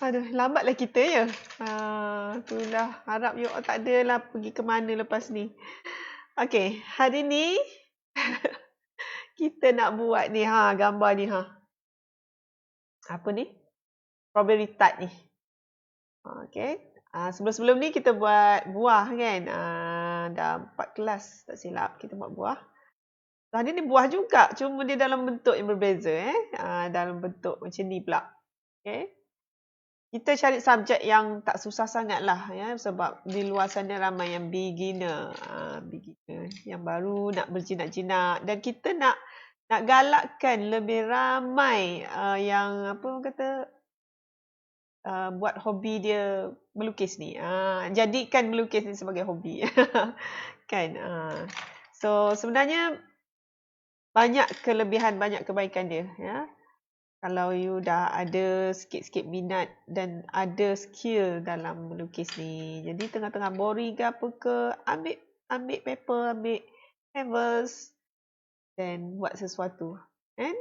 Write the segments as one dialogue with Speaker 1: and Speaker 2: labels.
Speaker 1: Aduh, lambatlah kita ya. Itulah, harap you all tak adalah pergi ke mana lepas ni. Okey, hari ni kita nak buat ni, gambar ni, Apa ni? Strawberry tart ni. Okey. Sebelum-sebelum ni kita buat buah kan. Dah 4 kelas tak silap kita buat buah. Hari ni buah juga, cuma dia dalam bentuk yang berbeza dalam bentuk macam ni pula. Okey. Kita cari subjek yang tak susah sangat lah ya, sebab di luar sana ramai yang beginner, beginner yang baru nak berjinak-jinak, dan kita nak galakkan lebih ramai yang apa kata buat hobi dia melukis ni. Jadikan melukis ni sebagai hobi. Kan? So sebenarnya banyak kelebihan, banyak kebaikan dia ya. Kalau you dah ada sikit-sikit minat dan ada skill dalam melukis ni. Jadi tengah-tengah boring ke apa ke, ambil paper, ambil canvas dan buat sesuatu. Kan?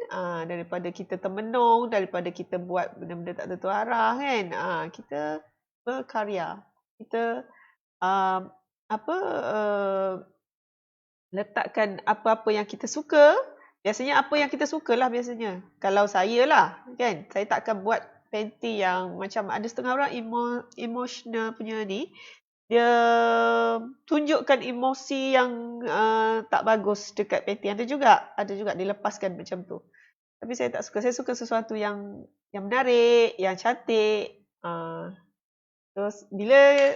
Speaker 1: Daripada kita termenung, daripada kita buat benda-benda tak tentu arah kan. Kita berkarya. Kita letakkan apa-apa yang kita suka. Biasanya apa yang kita suka lah biasanya. Kalau saya lah, kan, saya tak akan buat painting yang macam ada setengah orang emotional punya ni. Dia tunjukkan emosi yang tak bagus dekat painting. Ada juga dilepaskan macam tu. Tapi saya tak suka. Saya suka sesuatu yang menarik, yang cantik. Terus bila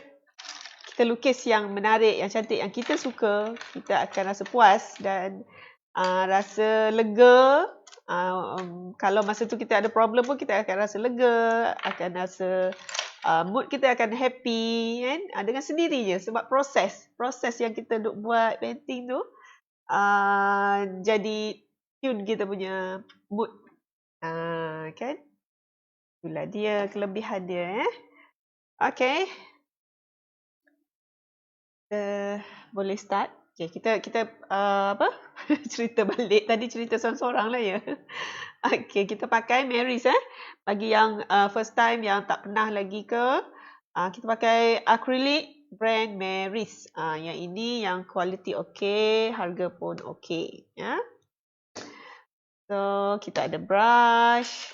Speaker 1: kita lukis yang menarik, yang cantik, yang kita suka, kita akan rasa puas dan rasa lega. Kalau masa tu kita ada problem pun kita akan rasa lega, akan rasa mood kita akan happy kan, dengan sendirinya, sebab proses yang kita duk buat painting tu jadi tune kita punya mood. Kan, itulah dia kelebihan dia. Okay, boleh start. Okay, kita cerita balik. Tadi cerita seorang-seorang lah ya. Okay, kita pakai Mary's Bagi yang first time, yang tak pernah lagi ke, kita pakai acrylic brand Mary's. Yang ini yang quality okay, harga pun okay ya. So kita ada brush.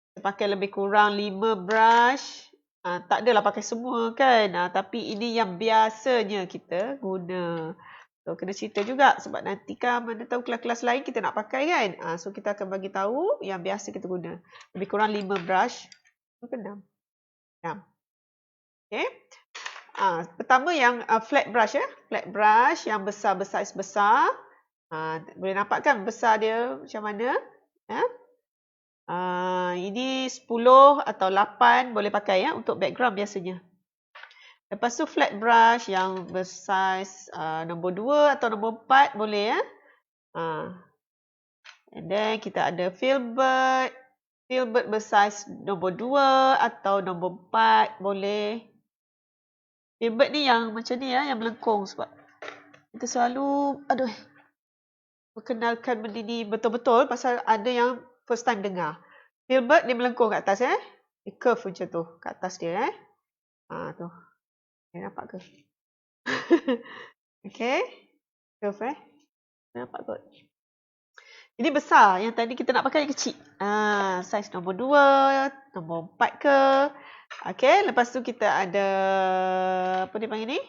Speaker 1: Kita pakai lebih kurang 5 brush. Tak adalah pakai semua kan, tapi ini yang biasanya kita guna. So kena cerita juga, sebab nanti kan mana tahu kelas-kelas lain kita nak pakai kan. So kita akan bagi tahu yang biasa kita guna. Lebih kurang 5 brush. Ke 6. Okay. Pertama yang flat brush Flat brush yang besar, saiz besar. Boleh nampak kan besar dia macam mana? Ini 10 atau 8 boleh pakai untuk background biasanya. Lepas tu flat brush yang bersaiz nombor 2 atau nombor 4 boleh And then kita ada filbert. Filbert bersaiz nombor 2 atau nombor 4 boleh. Filbert ni yang macam ni yang melengkung, sebab kita selalu perkenalkan benda ni betul-betul pasal ada yang first time dengar. Filbert dia melengkung kat atas dia curve macam tu kat atas dia tu. Nampak ke? Okay. Curve nampak kot. Ini besar, yang tadi kita nak pakai yang kecil. Saiz nombor 2, nombor 4 ke. Okay, lepas tu kita ada apa dia panggil ni?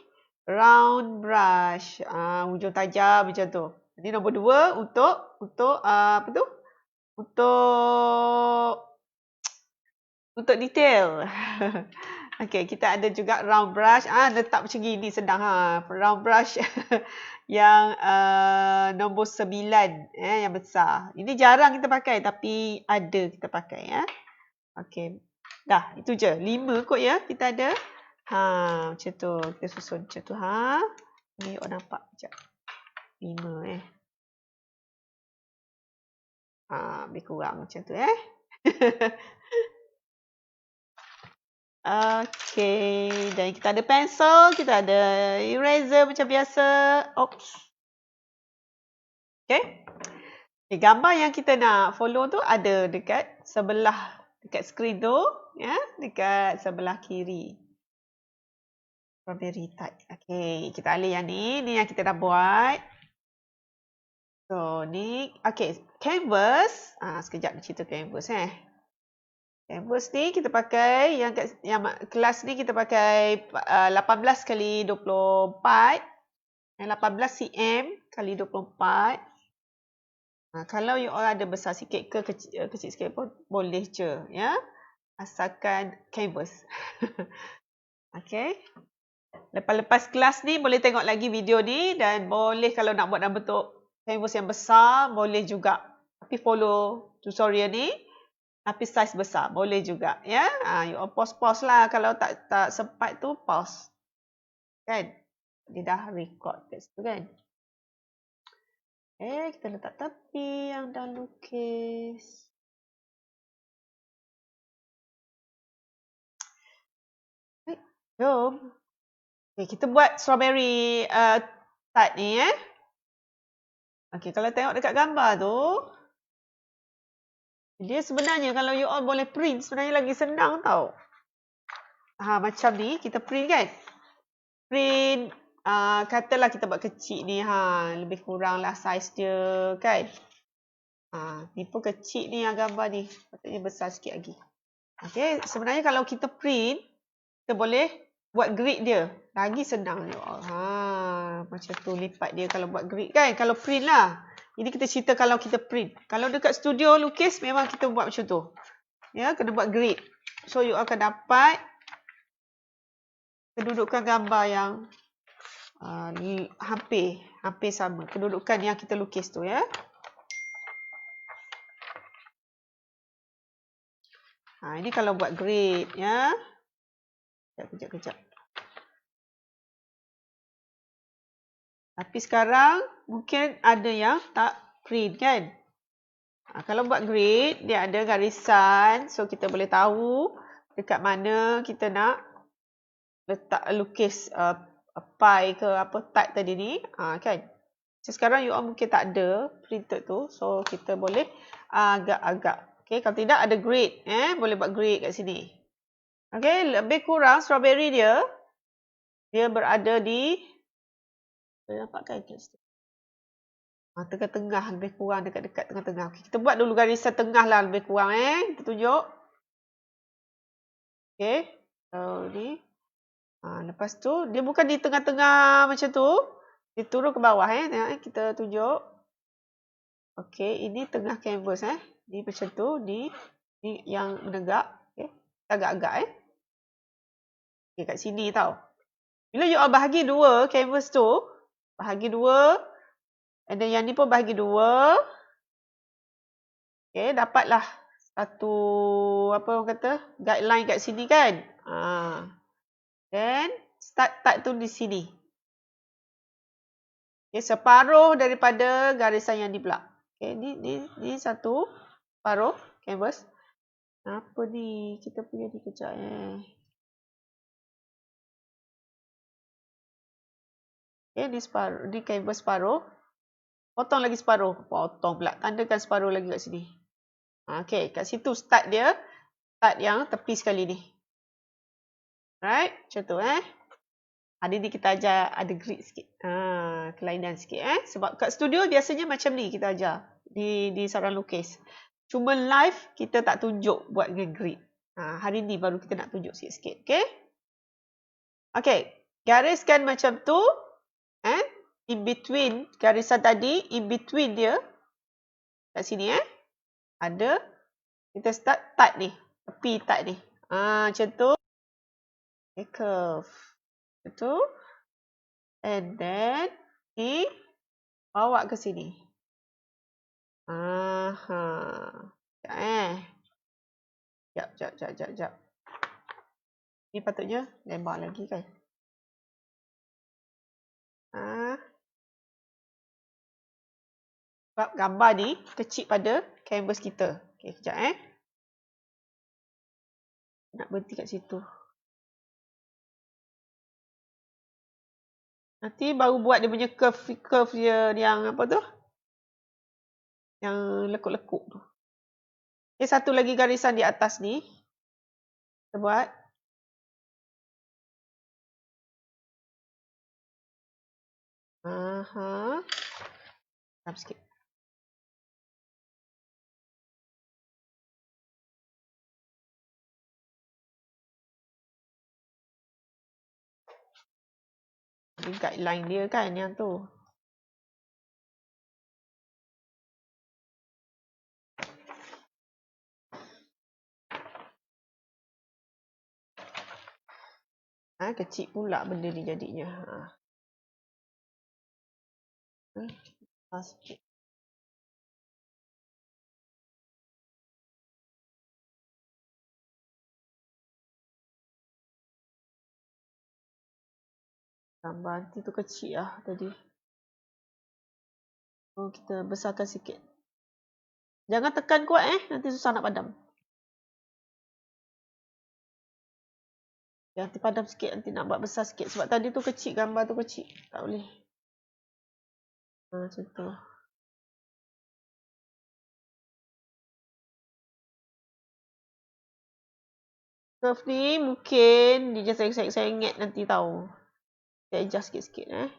Speaker 1: Round brush. Hujung tajam macam tu. Ini nombor 2 untuk apa tu? Untuk detail. Okay, kita ada juga round brush. Letak macam gini sedang round brush yang nombor 9 yang besar. Ini jarang kita pakai, tapi ada kita pakai Okay. Dah, itu je. 5 kot ya kita ada. Macam tu. Kita susun macam tu Ni awak nampak sekejap. 5 lebih kurang macam tu Okay, dan kita ada pensel, kita ada eraser macam biasa. Okay. Gambar yang kita nak follow tu ada dekat sebelah dekat skrin tu, ya, dekat sebelah kiri. Strawberry tart. Okey, kita alih yang ni. Ni yang kita dah buat. So, ni, okey, canvas. Sekejap cerita canvas Canvas ni kita pakai, yang kelas ni kita pakai 18 kali 24. 18 cm kali 24. Kalau you all ada besar sikit ke kecil sikit pun boleh je, ya. Asalkan canvas. Okey. Lepas kelas ni boleh tengok lagi video ni, dan boleh kalau nak buat dalam bentuk canvas yang besar boleh juga. Tapi follow tutorial ni. Tapi saiz besar boleh juga, ya. You all pause lah kalau tak sempat tu pause. Kan? Dia dah record kat situ kan. Kita letak tepi yang dah lukis. Jom. Kita buat strawberry tart ni, kalau tengok dekat gambar tu, dia sebenarnya kalau you all boleh print, sebenarnya lagi senang tau. Macam ni, kita print kan. Print, katalah kita buat kecil ni, lebih kurang lah saiz dia kan. Ni pun kecil ni gambar ni. Patutnya besar sikit lagi. Okay, sebenarnya kalau kita print, kita boleh buat grid dia. Lagi senang you all. Macam tu lipat dia kalau buat grid kan. Kalau print lah. Ini kita cerita kalau kita print. Kalau dekat studio lukis, memang kita buat macam tu. Ya, kena buat grid. So, you akan dapat kedudukan gambar yang hampir sama. Kedudukan yang kita lukis tu, ya. Ini kalau buat grid, ya. Kejap. Tapi sekarang, mungkin ada yang tak print kan. Kalau buat grid, dia ada garisan. So, kita boleh tahu dekat mana kita nak letak lukis pie ke apa tart tadi ni. Kan. So, sekarang you all mungkin tak ada printed tu. So, kita boleh agak-agak. Okay, kalau tidak ada grid. Boleh buat grid kat sini. Okay, lebih kurang strawberry dia berada di, nampak kan? Tengah-tengah, lebih kurang dekat-dekat tengah-tengah. Okay, kita buat dulu garisan tengah lah lebih kurang. Kita tunjuk. Okay. So, ni. Lepas tu, dia bukan di tengah-tengah macam tu. Dia turun ke bawah. Tengok, kita tunjuk. Okay, ini tengah canvas. Ni macam tu. Ni yang menegak. Okay. Agak-agak. Okay, kat sini tau. Bila you all bahagi dua canvas tu. Bahagi dua. And then yang ni pun bahagi dua. Okay, dapatlah satu, apa orang kata, guideline kat sini kan. Then, start tu di sini. Okay, separuh daripada garisan yang di belak. Okay, ni satu separuh canvas. Apa ni? Kita punya ni kejap Okay, ni separuh, ni canvas separuh. Potong lagi separuh. Potong pula. Tandakan separuh lagi kat sini. Okay, kat situ start dia. Start yang tepi sekali ni. Right? Macam tu Hari ni kita ajar ada grid sikit. Kelainan sikit Sebab kat studio biasanya macam ni kita ajar. Di saran lukis. Cuma live kita tak tunjuk buat dengan grid. Hari ni baru kita nak tunjuk sikit-sikit. Okay? Okay. Gariskan macam tu. In between garisan tadi. In between dia. Kat sini ada. Kita start tart ni. Tepi tart ni. Macam tu. Okay, curve. Macam tu. And then. Ni. Bawa ke sini. Sekejap. Ni patutnya lebar lagi kan. Sebab gambar ni kecil pada canvas kita. Okay, kejap Nak berhenti kat situ. Nanti baru buat dia punya curve dia yang apa tu? Yang lekuk-lekuk tu. Okay, satu lagi garisan di atas ni. Kita buat. Aha. Tam sikit. Ini guideline dia kan yang tu. Kecil pula benda ni jadinya. Sikit. Gambar nanti tu kecil lah tadi. Oh, kita besarkan sikit. Jangan tekan kuat nanti susah nak padam. Ya, nanti padam sikit, nanti nak buat besar sikit. Sebab tadi tu kecil, gambar tu kecil. Tak boleh. Macam tu. Curve ni mungkin dia saya ingat nanti tahu. Saya adjust sikit-sikit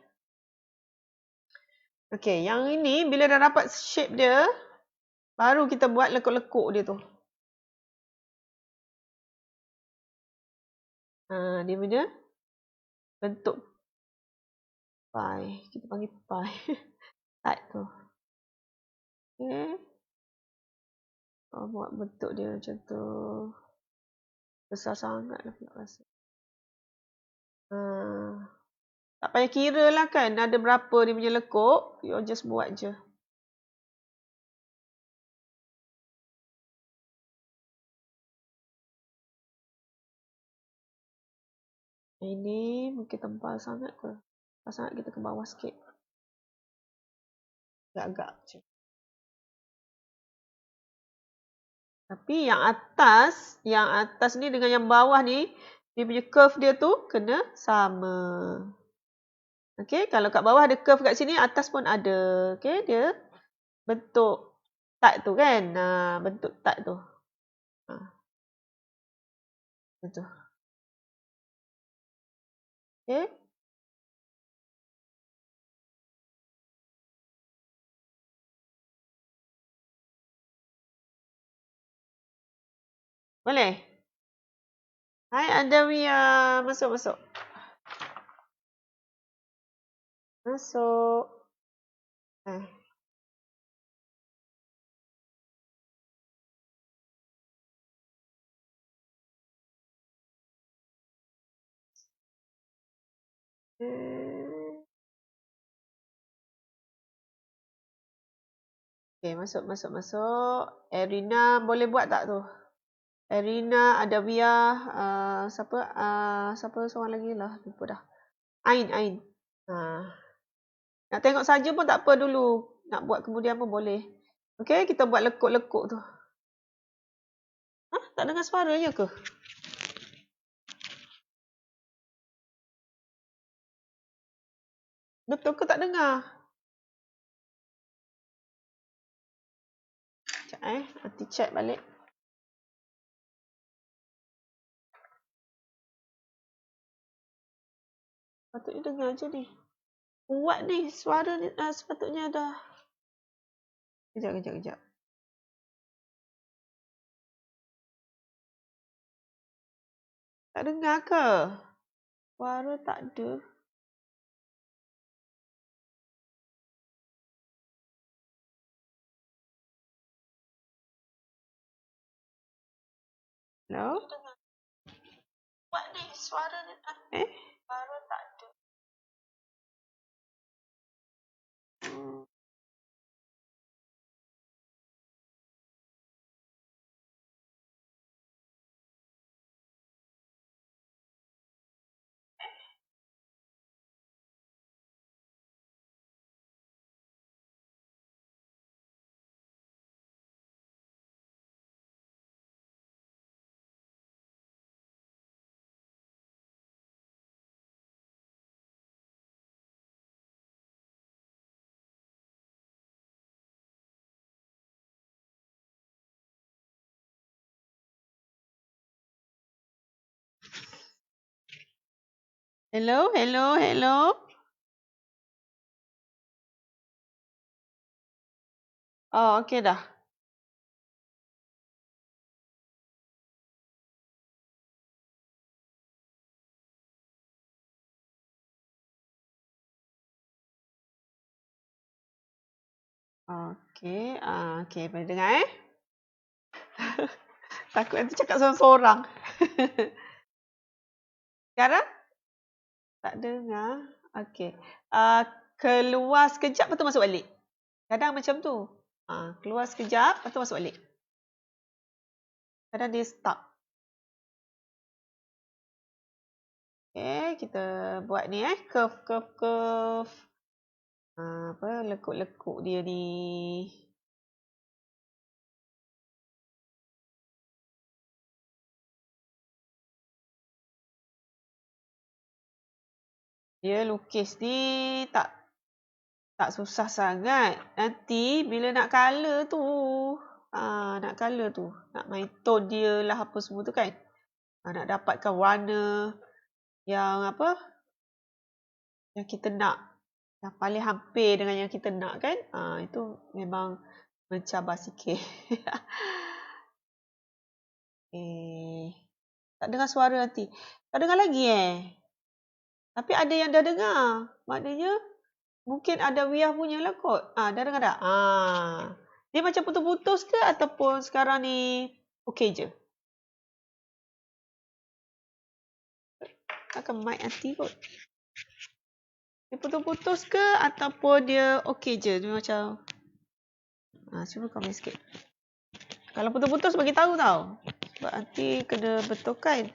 Speaker 1: Okay, yang ini bila dah dapat shape dia, baru kita buat lekuk-lekuk dia tu. Dia punya bentuk pie. Kita panggil pie. Type tu. Okay. Buat bentuk dia macam tu. Besar sangat lah pula rasa. Tak payah kira lah kan ada berapa dia punya lekuk. You just buat je. Ini mungkin tebal sangat ke? Tebal sangat kita ke bawah sikit. Agak-agak je. Tapi yang atas ni dengan yang bawah ni, dia punya curve dia tu kena sama. Okay, kalau kat bawah ada curve kat sini, atas pun ada. Okay, dia bentuk tag tu kan. Bentuk tag tu. Betul. Okay. Boleh? Hai Adawiyah, masuk. Masuk. Okay, masuk. Erina, boleh buat tak tu? Erina, Adawiyah, siapa seorang lagi lah, lupa dah. Ain. Nak tengok saja pun tak apa dulu. Nak buat kemudian pun boleh. Okay, kita buat lekuk-lekuk tu. Tak dengar suaranya ke? Betul ke tak dengar? Sekejap nanti check balik. Patutnya dengar je ni. Kuat ni suara ni sepatutnya dah. Kejap. Tak dengar ke? Suara tak ada. Hello? Kuat ni suara ni. Suara tak ada. Hello, hello, hello. Oh, okey dah. Okey, okey, boleh dengar Takut nanti cakap sorang-sorang. Sekarang? Tak dengar. Okey. Keluar sekejap lepas tu masuk balik. Kadang macam tu. Keluar sekejap lepas tu masuk balik. Kadang dia stuck. Okey, kita buat ni curve, curve, curve. Lekuk-lekuk dia ni. Dia lukis ni tak susah sangat. Nanti bila nak colour tu, nak main tone dia lah apa semua tu kan. Nak dapatkan warna yang apa? Yang kita nak. Yang paling hampir dengan yang kita nak kan. Itu memang mencabar sikit. Tak dengar suara nanti. Tak dengar lagi Tapi ada yang dah dengar. Maknanya mungkin ada Wiyah punya lah kot. Dah dengar tak? Dia macam putus-putus ke ataupun sekarang ni okey je? Takkan mic nanti kot. Dia putus-putus ke ataupun dia okey je? Dia macam cuba komen sikit. Kalau putus-putus bagi tahu tau. Sebab nanti kena betulkan.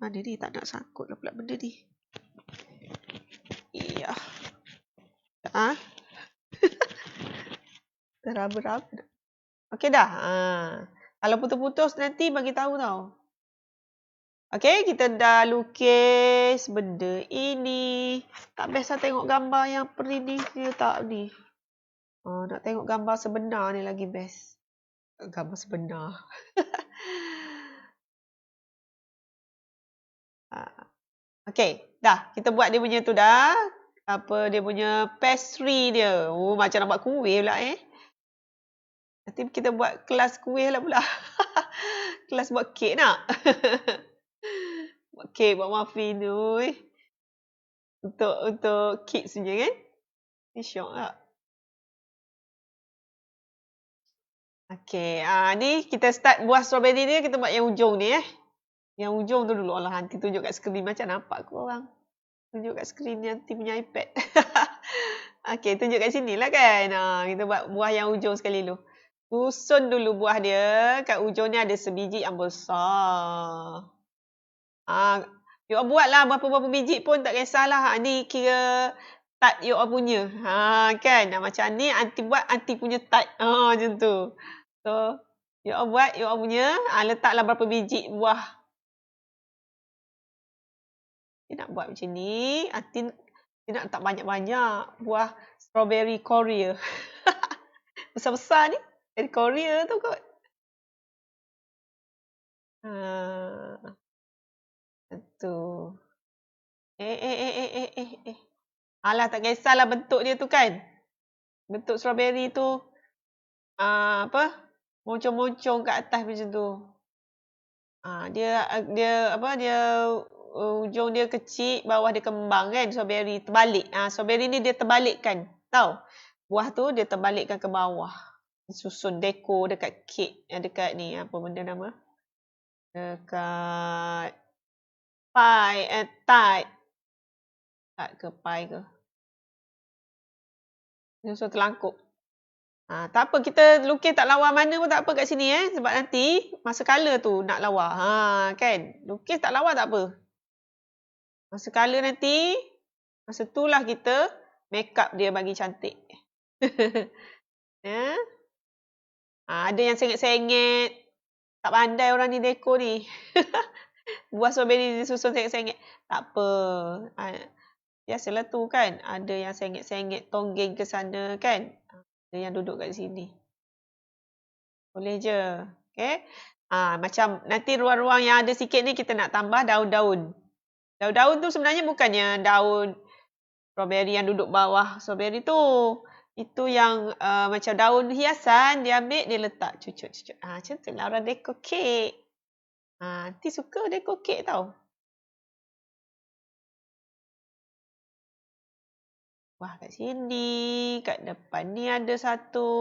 Speaker 1: Mana ni? Tak nak sangkut lah pula benda ni. Iya. Teraba-raba. Okey dah. Kalau putus-putus nanti bagi tahu tau. Okey, kita dah lukis benda ini. Tak best lah tengok gambar yang ini dia tak ni. Nak tengok gambar sebenar ni lagi best. Gambar sebenar. Okey, dah. Kita buat dia punya tu dah. Apa dia punya pastry dia. Macam nak buat kuih pula Nanti kita buat kelas kuih lah pula. Kelas buat kek nak. Buat kek, buat muffin tu. Untuk kids punya kan. Ni syok tak? Okey, ni kita start buah strawberry ni, kita buat yang ujung ni Yang ujung tu dulu. Allah, nanti tunjuk kat skrin macam nampak korang. Tunjuk kat skrin nanti punya iPad. Okey, tunjuk kat sini lah kan. Kita buat buah yang ujung sekali dulu. Susun dulu buah dia. Kat ujung ni ada sebiji yang besar. You all buat lah berapa-berapa biji pun tak kisahlah. Ni kira tart you all punya. Kan? Macam ni aunty buat aunty punya tart. Macam tu. So, you all buat you all punya. Letaklah berapa biji buah. Dia nak buat macam ni. Aunty dia nak letak banyak-banyak buah strawberry Korea. Besar-besar ni. Dari Korea tu kot. Tu. Alah, tak kisahlah bentuk dia tu kan. Bentuk strawberry tu. Apa? Moncong-moncong kat atas macam tu. Dia ujung dia kecil, bawah dia kembang kan. Strawberry terbalik. Strawberry ni dia terbalikkan. Tahu? Buah tu dia terbalikkan ke bawah. Susun dekor dekat kek. Dekat ni. Apa benda nama? Dekat pie. Tart. Tart ke pie ke? Susun telangkup. Tak apa, kita lukis tak lawa mana pun tak apa kat sini sebab nanti masa colour tu nak lawa. Kan? Lukis tak lawa tak apa. Masa colour nanti, masa tu lah kita make up dia bagi cantik. Ada yang sengit-sengit. Tak pandai orang ni dekor ni. Buah strawberry disusun sengit-sengit. Tak apa. Biasalah tu kan. Ada yang sengit-sengit tonggeng ke sana kan. Ada yang duduk kat sini. Boleh je. Okay. Macam nanti ruang-ruang yang ada sikit ni kita nak tambah daun-daun. Daun-daun tu sebenarnya bukannya daun strawberry yang duduk bawah strawberry tu. Itu yang macam daun hiasan, dia ambil, dia letak cucuk-cucuk. Macam tu lah orang dekor kek. Nanti suka dekor kek tau. Wah, kat sini, kat depan ni ada satu.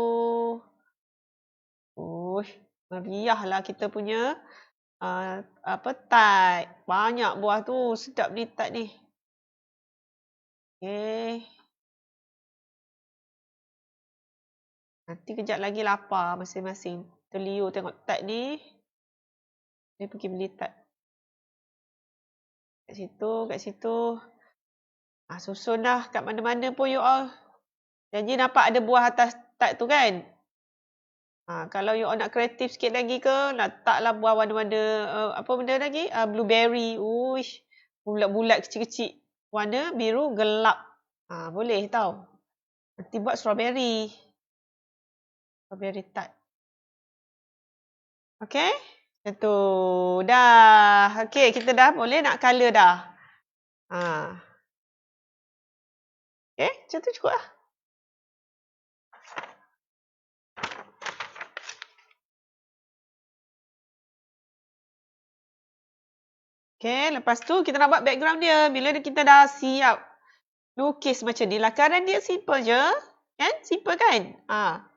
Speaker 1: Meriah lah kita punya tart. Banyak buah tu, sedap ni tart ni. Okay. Nanti kejap lagi lapar masing-masing. Terliur tengok tart ni. Dia pergi beli tart. Kat situ. Susun dah kat mana-mana pun you all. Janji nampak ada buah atas tart tu kan? Kalau you all nak kreatif sikit lagi ke, letaklah buah warna-warna, apa benda lagi? Blueberry. Uish, bulat-bulat kecil-kecil. Warna biru gelap. Boleh tau. Nanti buat strawberry. Strawberry tart. Okay? Macam tu. Dah. Okay, kita dah boleh nak colour dah. Okay, macam tu cukup lah. Okay, lepas tu kita nak buat background dia. Bila kita dah siap lukis macam ni, lakaran dia simple je. Kan? Simple kan?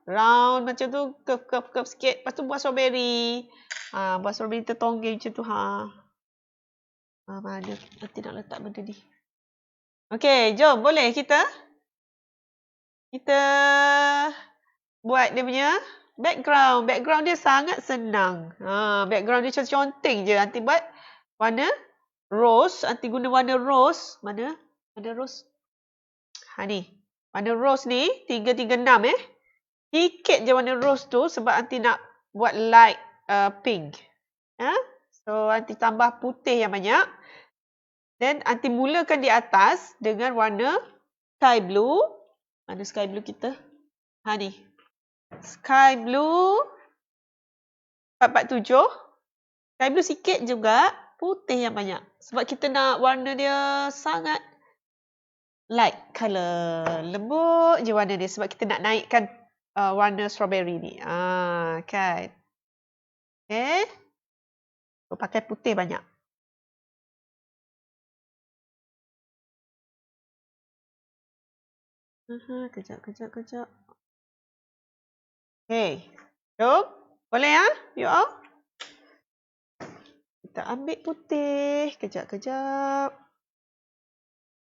Speaker 1: Round macam tu, curve sikit. Lepas tu buat strawberry. Buat strawberry tertonggeng macam tu. Mana? Nanti nak letak benda ni. Okay, jom. Boleh kita buat dia punya background. Background dia sangat senang. Background dia conteng je. Nanti buat warna rose. Nanti guna warna rose. Mana? Ada rose. Ni. Warna rose ni 336 Sikit je warna rose tu sebab nanti nak buat light pink. So nanti tambah putih yang banyak. Then nanti mulakan di atas dengan warna sky blue. Mana sky blue kita? Ni. Sky blue 447. Sky blue sikit juga, putih yang banyak. Sebab kita nak warna dia sangat light colour. Lembut je warna dia sebab kita nak naikkan warna strawberry ni. Kan. Okay. So, pakai putih banyak. Kejap. Okay. Jom. Boleh ya? You all? Kita ambil putih. Kejap.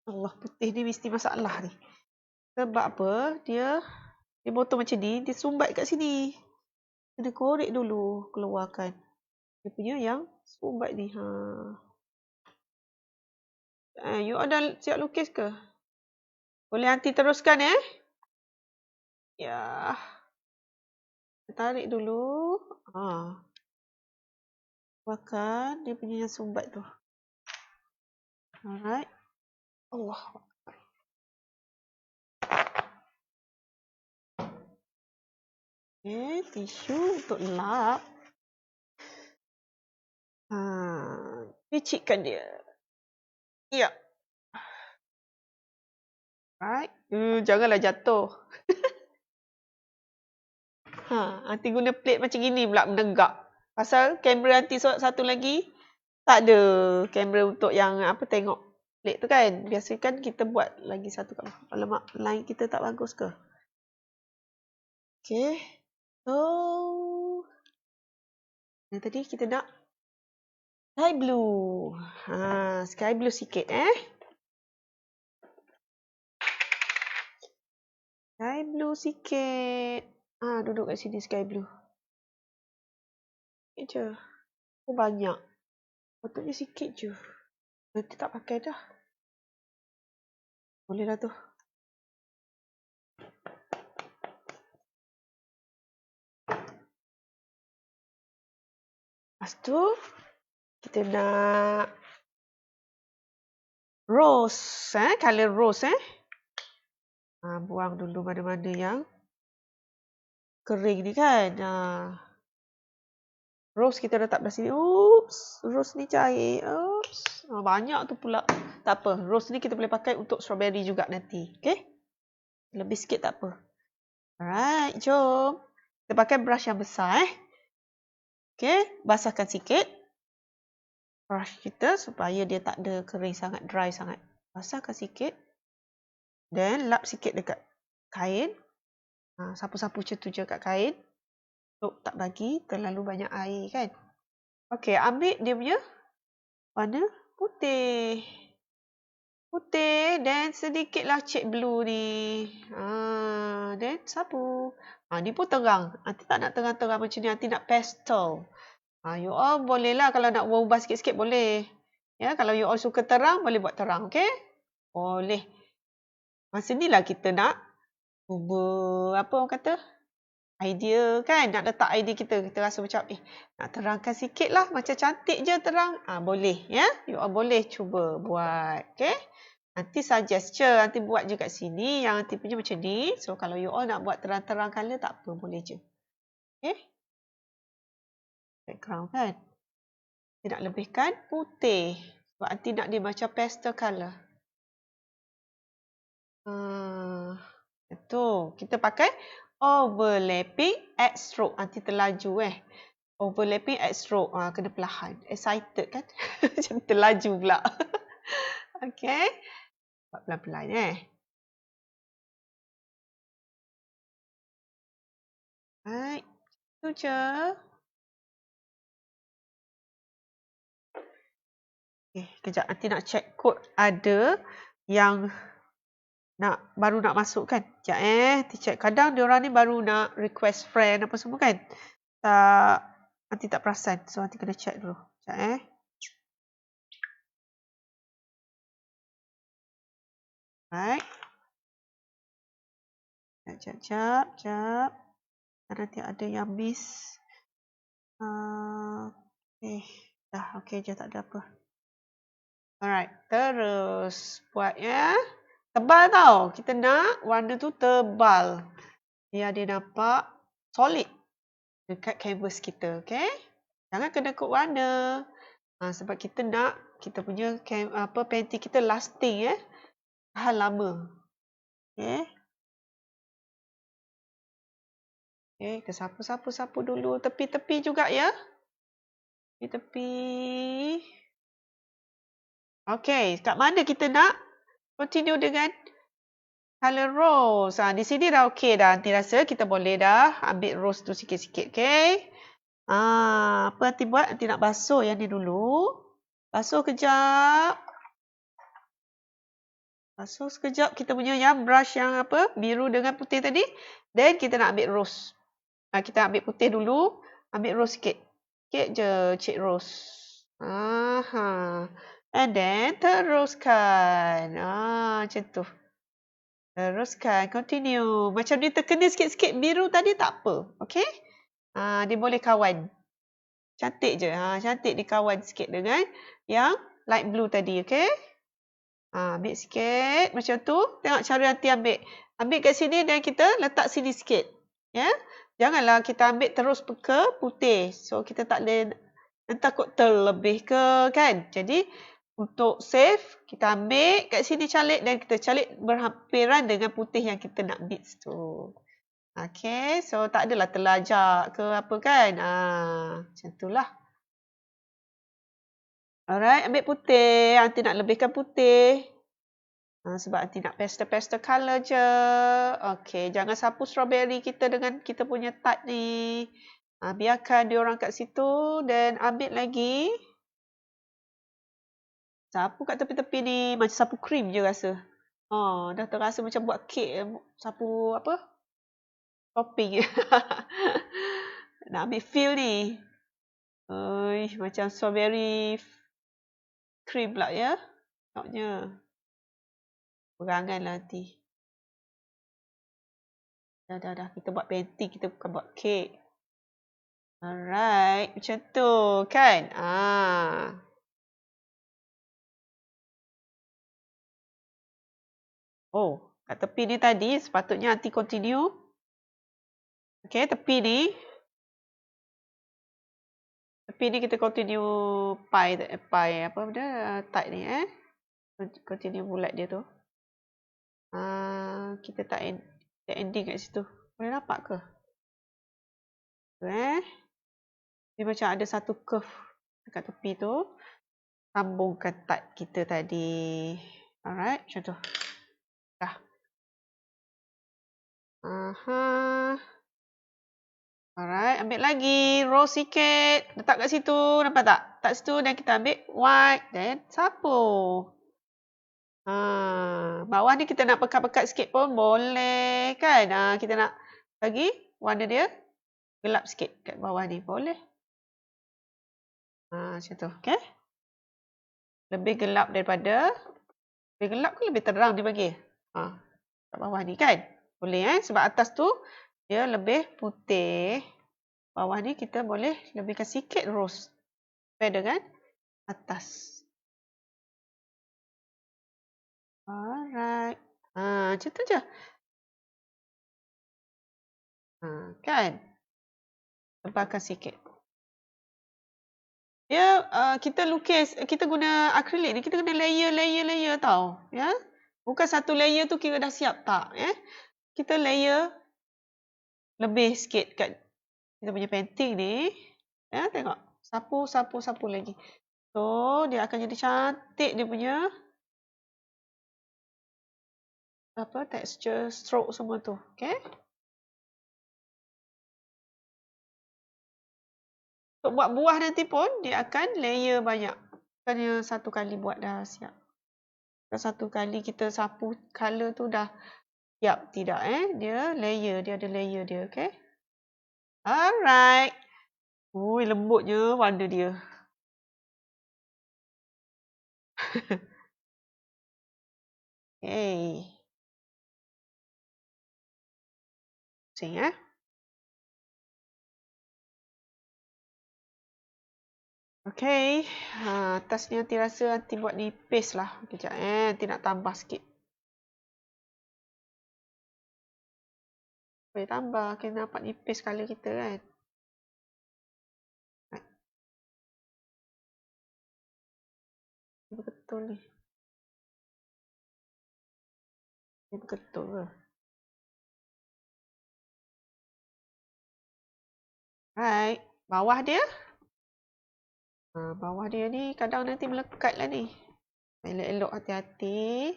Speaker 1: Allah, putih ni mesti masalah ni. Sebab apa? Dia potong macam ni. Dia sumbat kat sini. Kena korek dulu. Keluarkan. Dia punya yang sumbat ni. You all dah siap lukis ke? Boleh nanti teruskan Ya. Tarik dulu. Keluarkan dia punya yang sumbat tu. Alright. Allah. Okay, tisu untuk lap. Licikkan dia. Ya. Alright. Janganlah jatuh. Nanti guna plate macam gini pula menegak. Pasal kamera nanti satu lagi tak ada kamera untuk yang tengok plate tu kan. Biasa kan kita buat lagi satu kat bawah. Alamak, line kita tak bagus ke? Okay. So, yang tadi kita nak sky blue. Sky blue sikit Sky blue sikit. Duduk kat sini sky blue. Sikit je. Banyak. Patutnya sikit je. Nanti tak pakai dah. Boleh dah tu. Lepas tu, kita nak rose. Colour rose. Buang dulu mana-mana yang kering ni kan. Rose kita letak belah sini. Oops, rose ni cair. Oops. Banyak tu pula. Tak apa. Rose ni kita boleh pakai untuk strawberry juga nanti. Okay? Lebih sikit tak apa. Alright, jom. Kita pakai brush yang besar. Okay, basahkan sikit. Brush kita supaya dia tak ada kering sangat, dry sangat. Basahkan sikit. Dan lap sikit dekat kain. Sapu-sapu macam tu je kat kain. Untuk tak bagi terlalu banyak air kan. Okey, ambil dia punya warna putih. Putih dan sedikitlah cik blue ni. Dan sapu. Ni pun terang. Nanti tak nak terang-terang macam ni. Nanti nak pastel. You all boleh lah kalau nak ubah sikit-sikit boleh. Ya, kalau you all suka terang, boleh buat terang. Okey? Boleh. Masa ni lah kita nak apa orang kata? Idea kan, nak letak idea kita rasa macam nak terangkan sikit lah, macam cantik je terang, boleh ya, you all boleh cuba buat, okay? Nanti suggest je, nanti buat je kat sini, yang nanti punya macam ni, so kalau you all nak buat terang-terang colour tak apa, boleh je, okay? Background kan, kita nak lebihkan putih, sebab nanti nak dia macam pastel colour. Itu, kita pakai overlapping add stroke. Nanti terlaju Overlapping add stroke. Kena perlahan. Excited kan? Macam terlaju pula. Okay. Buat pelan-pelan Right. Itu je. Okay, kejap. Nanti nak check kod ada yang baru nak masuk kan. Sekejap Nanti check. Kadang diorang ni baru nak request friend apa semua kan. Nanti tak perasan. So nanti kena check dulu. Sekejap Right. Sekejap. Nanti ada yang miss. Dah okay je, tak ada apa. Alright, terus buat tebal tau. Kita nak warna tu tebal. Biar dia nampak solid dekat canvas kita, okay? Jangan kena kod warna. Sebab kita nak kita punya painting kita lasting tahan lama. Okay. Okay, kita sapu dulu. Tepi-tepi juga ya. Tepi. Okay, kat mana kita nak continue dengan color rose? Di sini dah okey dah. Nanti rasa kita boleh dah ambil rose tu sikit-sikit, okay? Apa nanti buat? Nanti nak basuh yang ni dulu. Basuh kejap. Basuh sekejap kita punya yang brush yang biru dengan putih tadi. Then kita nak ambil rose. Kita ambil putih dulu. Ambil rose sikit. Sikit je cik rose. And then teruskan. Macam tu. Teruskan. Continue. Macam dia terkena sikit-sikit biru tadi tak apa. Okay? Dia boleh kawan. Cantik je. Cantik dikawan sikit dengan yang light blue tadi. Okay? Ambil sikit. Macam tu. Tengok cara nanti ambil. Ambil kat sini dan kita letak sini sikit. Ya? Janganlah kita ambil terus ke putih. So, kita tak boleh takut terlebih ke kan. Jadi, untuk save, kita ambil kat sini calik dan kita calik berhampiran dengan putih yang kita nak mix tu. Okay, so tak adalah terlajak ke apa kan. Macam itulah. Alright, ambil putih. Nanti nak lebihkan putih. Sebab nanti nak pastel-pastel colour je. Okay, jangan sapu strawberry kita dengan kita punya tart ni. Biarkan diorang kat situ dan ambil lagi. Sapu kat tepi-tepi ni macam sapu krim je rasa. Dah terasa macam buat kek. Sapu apa? Topping. Nak ambil feel ni. Macam strawberry cream pula ya. Tengoknya. Perangan lah nanti. Dah. Kita buat painting. Kita bukan buat kek. Alright. Macam tu kan. Kat tepi ni tadi sepatutnya nanti continue. Okay, tepi ni. tepi ni kita continue pie apa benda tight ni continue bulat dia tu. Kita tak ending kat situ. Boleh nampak ke? Dia macam ada satu curve dekat tepi tu. Sambungkan tight kita tadi. Alright, macam tu. Dah. Alright, ambil lagi. Roll sikit. Letak kat situ. Nampak tak? Tak situ dan kita ambil white. Then sapu. Bawah ni kita nak pekat-pekat sikit pun boleh kan? Kita nak bagi warna dia gelap sikit kat bawah ni. Boleh. Macam tu. Okay? Lebih gelap daripada. Lebih gelap ke lebih terang dia bagi? Kat bawah ni kan? Boleh sebab atas tu dia lebih putih. Bawah ni kita boleh lebihkan sikit rose. Supaya dengan atas. Alright. Macam tu je. Kan? Tebalkan sikit. Ya, kita lukis, kita guna akrilik ni, kita guna layer tau. Ya? Bukan satu layer tu kira dah siap. Tak. Kita layer lebih sikit kat kita punya painting ni. Ya, tengok. Sapu lagi. So, dia akan jadi cantik dia punya texture, stroke semua tu. Okay? Untuk buat buah nanti pun, dia akan layer banyak. Bukannya satu kali buat dah siap. Satu kali kita sapu color tu dah siap. Tidak dia layer, dia ada layer dia. Okay? Alright. Ui, lembutnya warna dia. Okay. Pusing Okay. Atas ni nanti rasa nanti buat nipis lah. Kejap nanti nak tambah sikit. Boleh tambah. Kena dapat nipis colour kita kan. Betul ni. Ini betul ke? Right. Bawah dia. Bawah dia ni kadang nanti melekat lah ni. Elok-elok hati-hati.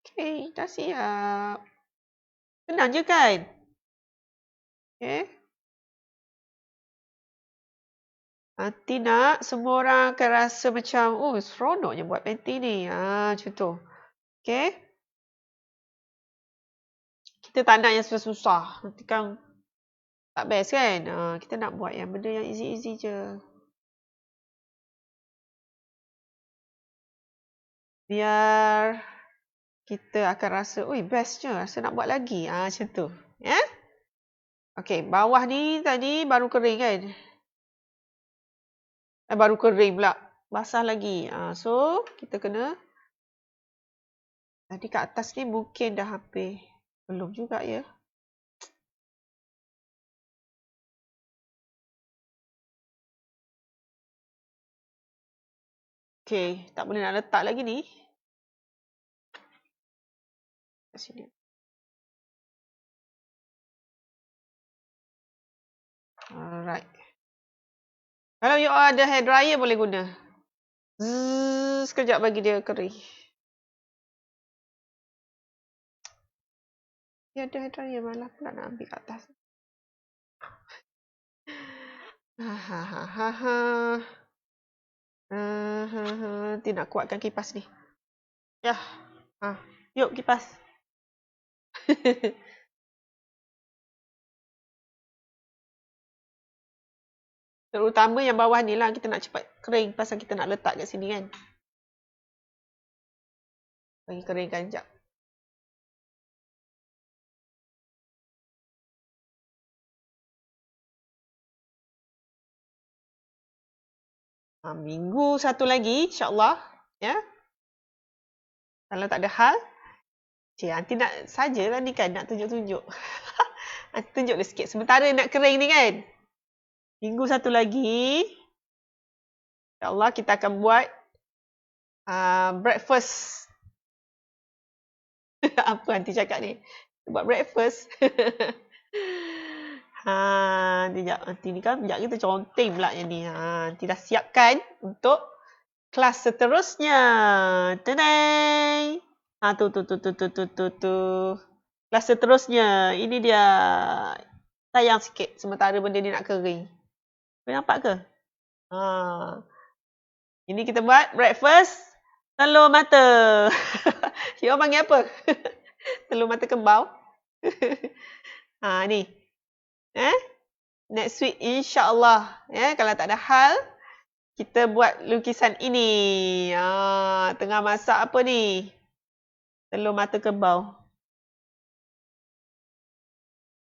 Speaker 1: Okay, dah siap. Senang je kan? Okay. Nanti nak semua orang akan rasa macam, seronoknya buat painting ni. Macam tu. Okay. Kita tak nak yang susah-susah. Nanti kan tak best kan? Kita nak buat yang benda yang easy-easy je. Biar kita akan rasa, best je. Rasa nak buat lagi. Macam tu. Ya? Okay, bawah ni tadi baru kering kan? Baru kering pula. Basah lagi. So, kita kena. Tadi kat atas ni mungkin dah hampir. Belum juga ya. Okay, tak boleh nak letak lagi ni. Kat sini. Alright. Kalau you ada hair dryer boleh guna. Sekejap bagi dia kering. Dia ada hair dryer malah pula nak ambil kat atas. Nanti nak kuatkan kipas ni. Ya. Yuk kipas. Terutama yang bawah ni lah kita nak cepat kering pasal kita nak letak kat sini kan. Bagi keringkan sekejap. Minggu satu lagi insyaAllah. Ya. Kalau tak ada hal, Cik, nanti nak sajalah ni kan, nak tunjuk-tunjuk. Nanti tunjuklah sikit. Sementara nak kering ni kan. Minggu satu lagi. InsyaAllah kita akan buat breakfast. Apa nanti cakap ni? Buat breakfast. Nanti ni kan, sekejap kita conteng pula yang ni. Nanti dah siapkan untuk kelas seterusnya. Tadai! Tu. Kelas seterusnya. Ini dia. Sayang sikit sementara benda ni nak kering. Nampak ke? Ini kita buat breakfast telur mata. You orang panggil apa? Telur mata kembau. Ni. Next week insya-Allah. Kalau tak ada hal, kita buat lukisan ini. Tengah masak apa ni? Telur mata kembau.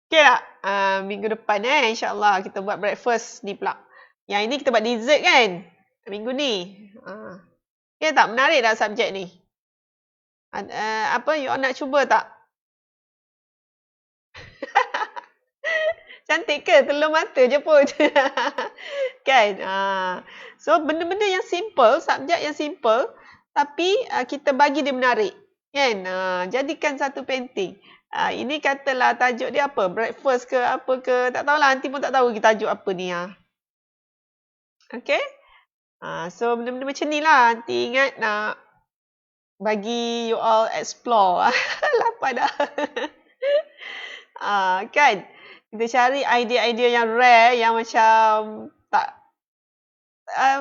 Speaker 1: Okey tak? Minggu depan insya-Allah kita buat breakfast ni pula. Yang ini kita buat dessert kan? Minggu ni. Okey tak? Menarik tak subjek ni? You nak cuba tak? Cantik ke? Telur mata je pun. Kan? So, benda-benda yang simple, subjek yang simple, tapi kita bagi dia menarik. Kan? Jadikan satu painting. Ini katalah tajuk dia apa? Breakfast ke apa ke? Tak tahulah. Nanti pun tak tahu kita tajuk apa ni. Okay? So, benda-benda macam ni lah. Nanti ingat nak bagi you all explore. Lapar dah. Kan? Kita cari idea-idea yang rare, yang macam tak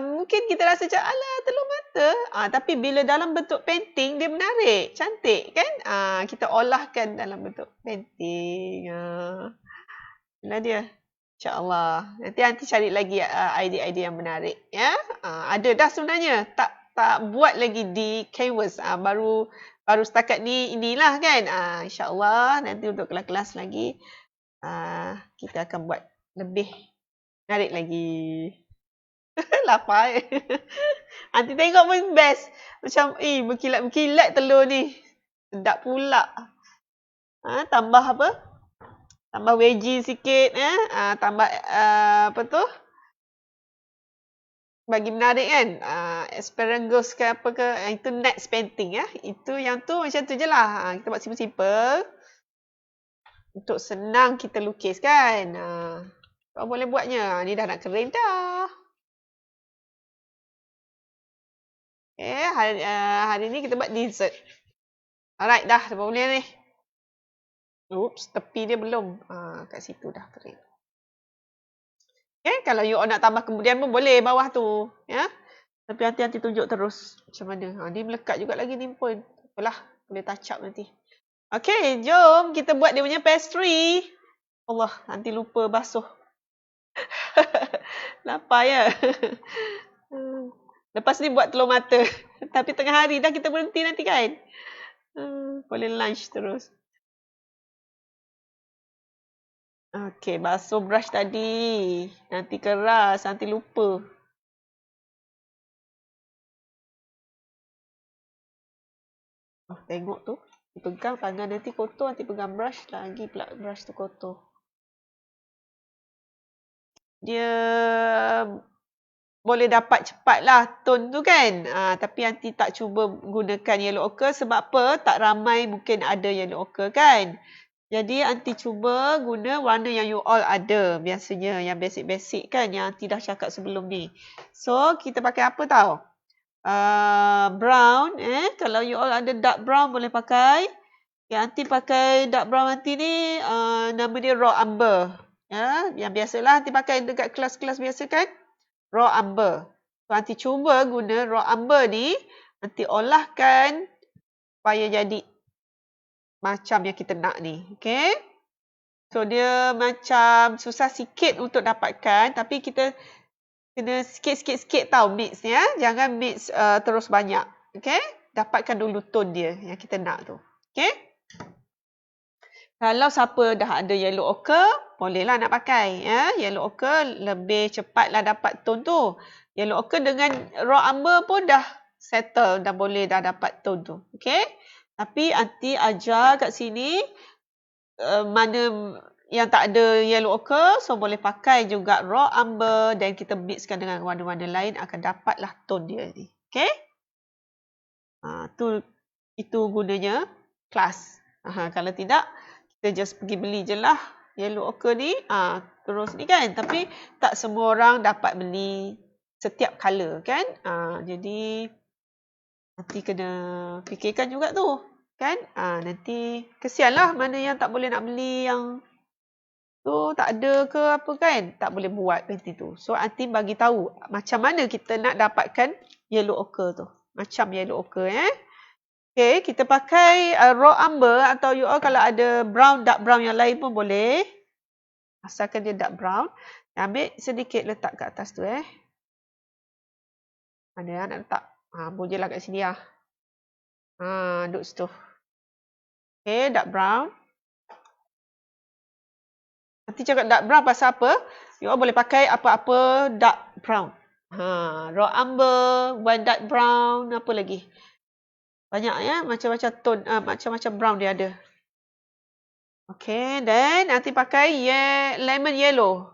Speaker 1: mungkin kita rasa macam alah telur mata. Tapi bila dalam bentuk painting, dia menarik, cantik kan? Kita olahkan dalam bentuk painting. Inilah dia. InsyaAllah. Nanti cari lagi idea-idea yang menarik. Ya? Ada dah sebenarnya. Tak buat lagi di canvas. Baru setakat ni inilah kan. InsyaAllah nanti untuk kelas-kelas lagi kita akan buat lebih menarik lagi. Lapar. Nanti tengok pun best. Macam berkilat-berkilat telur ni. Sedap pula. Tambah apa? Tambah veggie sikit. Tambah apa tu? Bagi menarik kan. Asparagus ke apa ke. Itu next painting ya. Itu yang tu macam tu je lah. Kita buat simple-simple. Untuk senang kita lukis kan. Kau boleh buatnya. Ni dah nak kering dah. Okay, hari ni kita buat dessert. Alright, dah boleh ni. Oops, tepi dia belum. Kat situ dah kering. Okay, kalau you nak tambah kemudian pun boleh bawah tu. Ya. Tapi hati-hati tunjuk terus macam mana. Dia melekat juga lagi ni pun. Apalah, boleh touch up nanti. Okay, jom kita buat dia punya pastry. Allah, nanti lupa basuh. Lapar ya. Lepas ni buat telur mata. Tapi tengah hari dah kita berhenti nanti kan. Boleh lunch terus. Okey, basuh brush tadi. Nanti keras, nanti lupa. Tengok tu. Pegang tangan nanti kotor, nanti pegang brush lagi pula brush tu kotor. Dia boleh dapat cepatlah tone tu kan. Tapi nanti tak cuba gunakan yellow ochre sebab apa? Tak ramai mungkin ada yellow ochre kan. Jadi nanti cuba guna warna yang you all ada. Biasanya yang basic-basic kan. Yang nanti dah cakap sebelum ni. So kita pakai apa tau? Brown. Kalau you all ada dark brown boleh pakai. Nanti pakai dark brown nanti ni. Nama dia raw umber. Yang biasalah nanti pakai dekat kelas-kelas biasa kan. Raw umber. So, nanti cuba guna raw umber ni. Nanti olahkan supaya jadi macam yang kita nak ni. Okay. So, dia macam susah sikit untuk dapatkan. Tapi kita kena sikit-sikit tau mix ni. Jangan mix terus banyak. Okay. Dapatkan dulu tone dia yang kita nak tu. Okay. Kalau siapa dah ada yellow ochre, bolehlah nak pakai. Yellow ochre lebih cepatlah dapat tone tu. Yellow ochre dengan raw umber pun dah settle. Dah boleh dah dapat tone tu. Okay. Tapi Aunty ajar kat sini mana yang tak ada yellow ochre, so boleh pakai juga raw umber dan kita mixkan dengan warna-warna lain akan dapatlah tone dia ni. Okay? Itu gunanya kelas. Kalau tidak, kita just pergi beli je lah yellow ochre ni. Terus ni kan. Tapi tak semua orang dapat beli setiap color kan. Jadi nanti kena fikirkan juga tu. Kan? Nanti kesianlah mana yang tak boleh nak beli yang tu tak ada ke apa kan. Tak boleh buat panty tu. So Aunty bagi tahu macam mana kita nak dapatkan yellow ochre tu. Macam yellow ochre Okay, kita pakai raw umber atau you all kalau ada brown, dark brown yang lain pun boleh. Asalkan dia dark brown. Ambil sedikit letak kat atas tu Mana yang nak letak? Boleh lah kat sini lah. Duduk situ. Okay, dark brown. Nanti cakap dark brown pasal apa? You all boleh pakai apa-apa dark brown. Raw umber, one dark brown, apa lagi? Banyak macam-macam tone, macam-macam brown dia ada. Okay, then nanti pakai lemon yellow.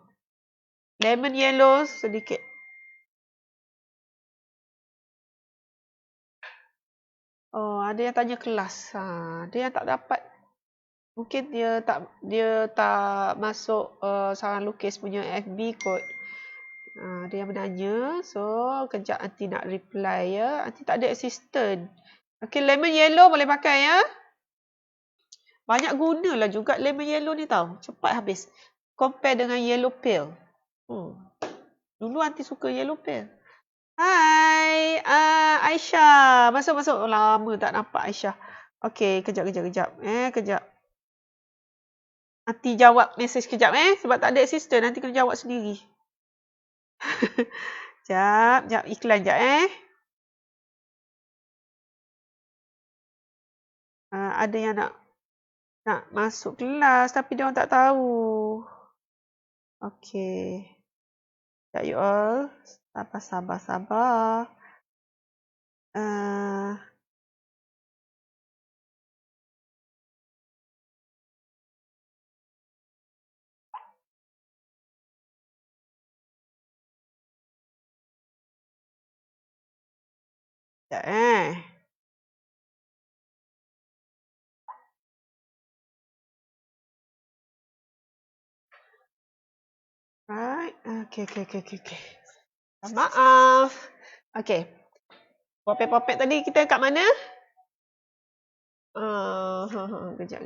Speaker 1: Lemon yellow sedikit. Oh, ada yang tanya kelas. Dia yang tak dapat. Mungkin dia tak masuk sarang lukis punya FB kot. Dia yang menanya. So, kejap Aunty nak reply ya. Aunty tak ada assistant. Okay, lemon yellow boleh pakai ya. Banyak gunalah juga lemon yellow ni tau. Cepat habis. Compare dengan yellow pale. Dulu Aunty suka yellow pale. Hai, Aisyah. Masuk. Lama tak nampak Aisyah. Okey, kejap. Kejap. Aunty jawab mesej kejap sebab tak ada assistant. Nanti kena jawab sendiri. Jap. Iklan jap ada yang nak masuk kelas tapi dia orang tak tahu. Okey. Sekejap you all. Sabar. Sekejap Right. Okay. Maaf. Okay. Popek tadi kita kat mana? Kejap.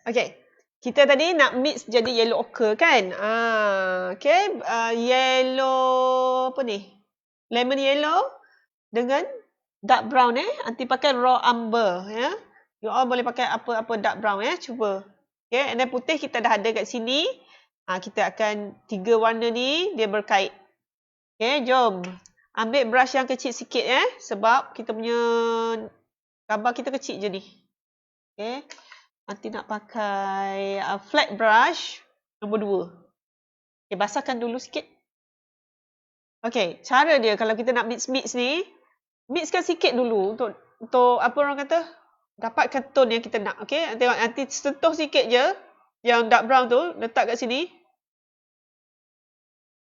Speaker 1: Okay. Kita tadi nak mix jadi yellow ochre kan? Okay. Yellow apa ni? Lemon yellow dengan dark brown Aunty pakai raw umber ya. You all boleh pakai apa-apa dark brown cuba. Okay. And then putih kita dah ada kat sini. Kita akan 3 warna ni dia berkait. Okay, jom. Ambil brush yang kecil sikit sebab kita punya gambar kita kecil je ni. Okay. Nanti nak pakai flat brush nombor 2. Okay, basahkan dulu sikit. Okay, cara dia kalau kita nak mix ni, mixkan sikit dulu untuk apa orang kata, dapatkan tone yang kita nak. Okay, tengok nanti sentuh sikit je yang dark brown tu, letak kat sini.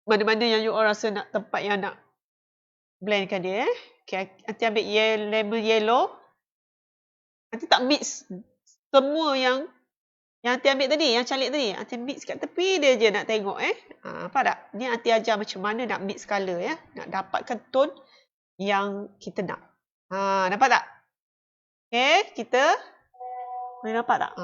Speaker 1: Mana-mana yang you all rasa nak tempat yang nak blendkan dia Okay, nanti ambil lemon yellow. Nanti tak mix semua yang Aunty ambil tadi, yang cantik tadi. Aunty mix kat tepi dia je nak tengok Nampak tak? Ni Aunty ajar macam mana nak mix colour Nak dapatkan tone yang kita nak. Nampak tak? Okay, kita boleh nampak tak?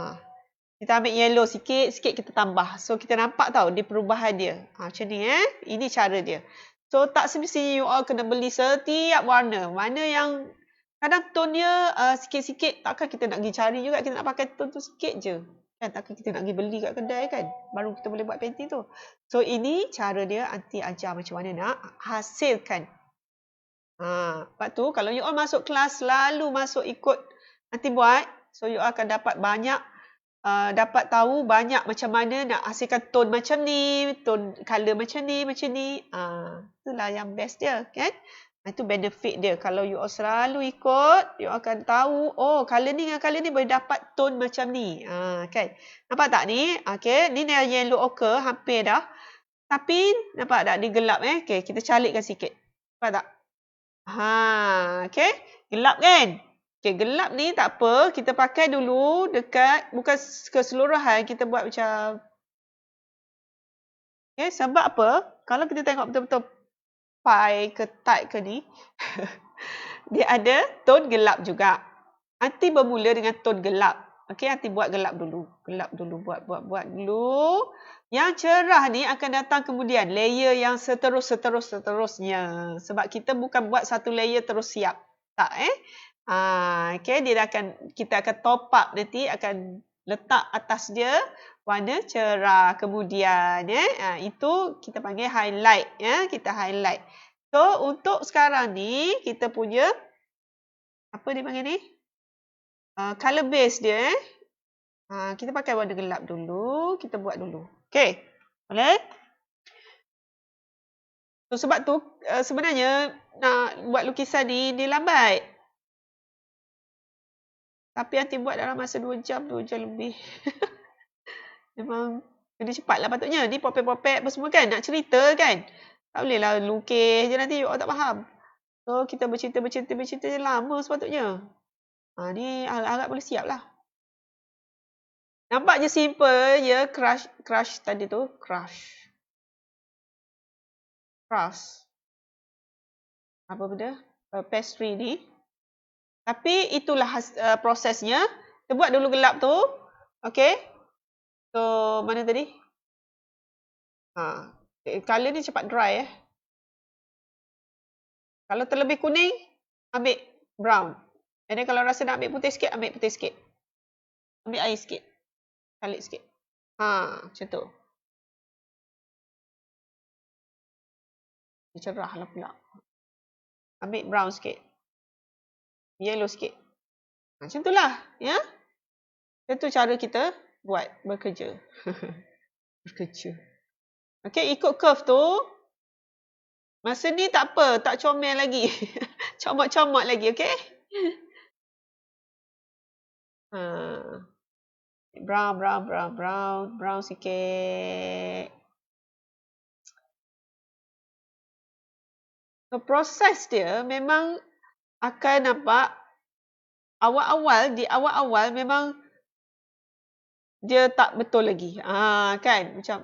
Speaker 1: Kita ambil yellow sikit kita tambah. So kita nampak tau dia perubahan dia. Macam ni Ini cara dia. So tak semestinya you all kena beli setiap warna. Mana yang kadang tone dia sikit-sikit takkan kita nak pergi cari juga, kita nak pakai tone tu sikit je. Kan takkan kita nak pergi beli kat kedai kan. Baru kita boleh buat panty tu. So ini cara dia Aunty ajar macam mana nak hasilkan. Lepas tu kalau you all masuk kelas selalu masuk ikut Aunty buat. So you all akan dapat banyak dapat tahu banyak macam mana nak hasilkan tone macam ni, tone color macam ni. Itulah yang best dia, kan? Itu benefit dia. Kalau you all selalu ikut, you akan tahu, oh, color ni dengan color ni boleh dapat tone macam ni. Kan? Nampak tak ni? Okay, ni dah yellow ochre, hampir dah. Tapi, nampak tak? Dia gelap, Okay, kita calikkan sikit. Nampak tak? Okay, gelap kan? Okay, gelap ni tak apa. Kita pakai dulu dekat, bukan keseluruhan. Kita buat macam. Okay, sebab apa? Kalau kita tengok betul-betul pie ke tight ke ni. Dia ada tone gelap juga. Nanti bermula dengan tone gelap. Okay, nanti buat gelap dulu. Gelap dulu, buat dulu. Yang cerah ni akan datang kemudian. Layer yang seterusnya. Sebab kita bukan buat satu layer terus siap. Tak, okay, kita akan top up nanti, akan letak atas dia warna cerah kemudian, itu kita panggil highlight, kita highlight. So untuk sekarang ni kita punya apa dia panggil ni, color base dia, kita pakai warna gelap dulu, kita buat dulu. Okay, boleh? So sebab tu sebenarnya nak buat lukisan ni dia lambat. Tapi nanti buat dalam masa 2 jam lebih. Memang kena cepat lah patutnya. Ni popek-popek apa semua kan. Nak cerita kan. Tak boleh lah lukis je nanti orang tak faham. So kita bercerita je lama sepatutnya. Ni harap boleh siap lah. Nampak je simple je. Crush tadi tu. Crush. Apa benda? Pastry ni. Tapi itulah prosesnya. Kita buat dulu gelap tu. Okay. So, mana tadi? Color ni cepat dry. Kalau terlebih kuning, ambil brown. Dan kalau rasa nak ambil putih sikit, ambil putih sikit. Ambil air sikit. Kalik sikit. Macam tu. Dia cerah lah pula. Ambil brown sikit. Yellow sikit. Macam tu lah. Ya? Itu cara kita buat bekerja. Okay, ikut curve tu. Masa ni tak apa. Tak comel lagi. Comot-comot lagi. Okay? Brown sikit. So, proses dia memang akan nampak di awal-awal memang dia tak betul lagi. Kan? Macam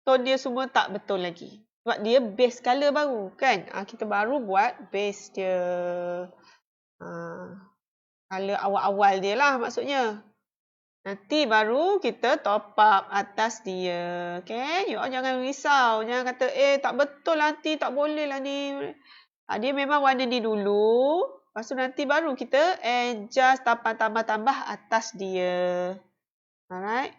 Speaker 1: tone dia semua tak betul lagi. Sebab dia base color baru. Kan? Kita baru buat base dia. Color awal-awal dia lah maksudnya. Nanti baru kita top up atas dia. Okay? You all jangan risau. Jangan kata, tak betul nanti. Tak boleh lah ni. Dia memang warna ni dulu. Lepas tu nanti baru kita adjust tambah atas dia. Alright.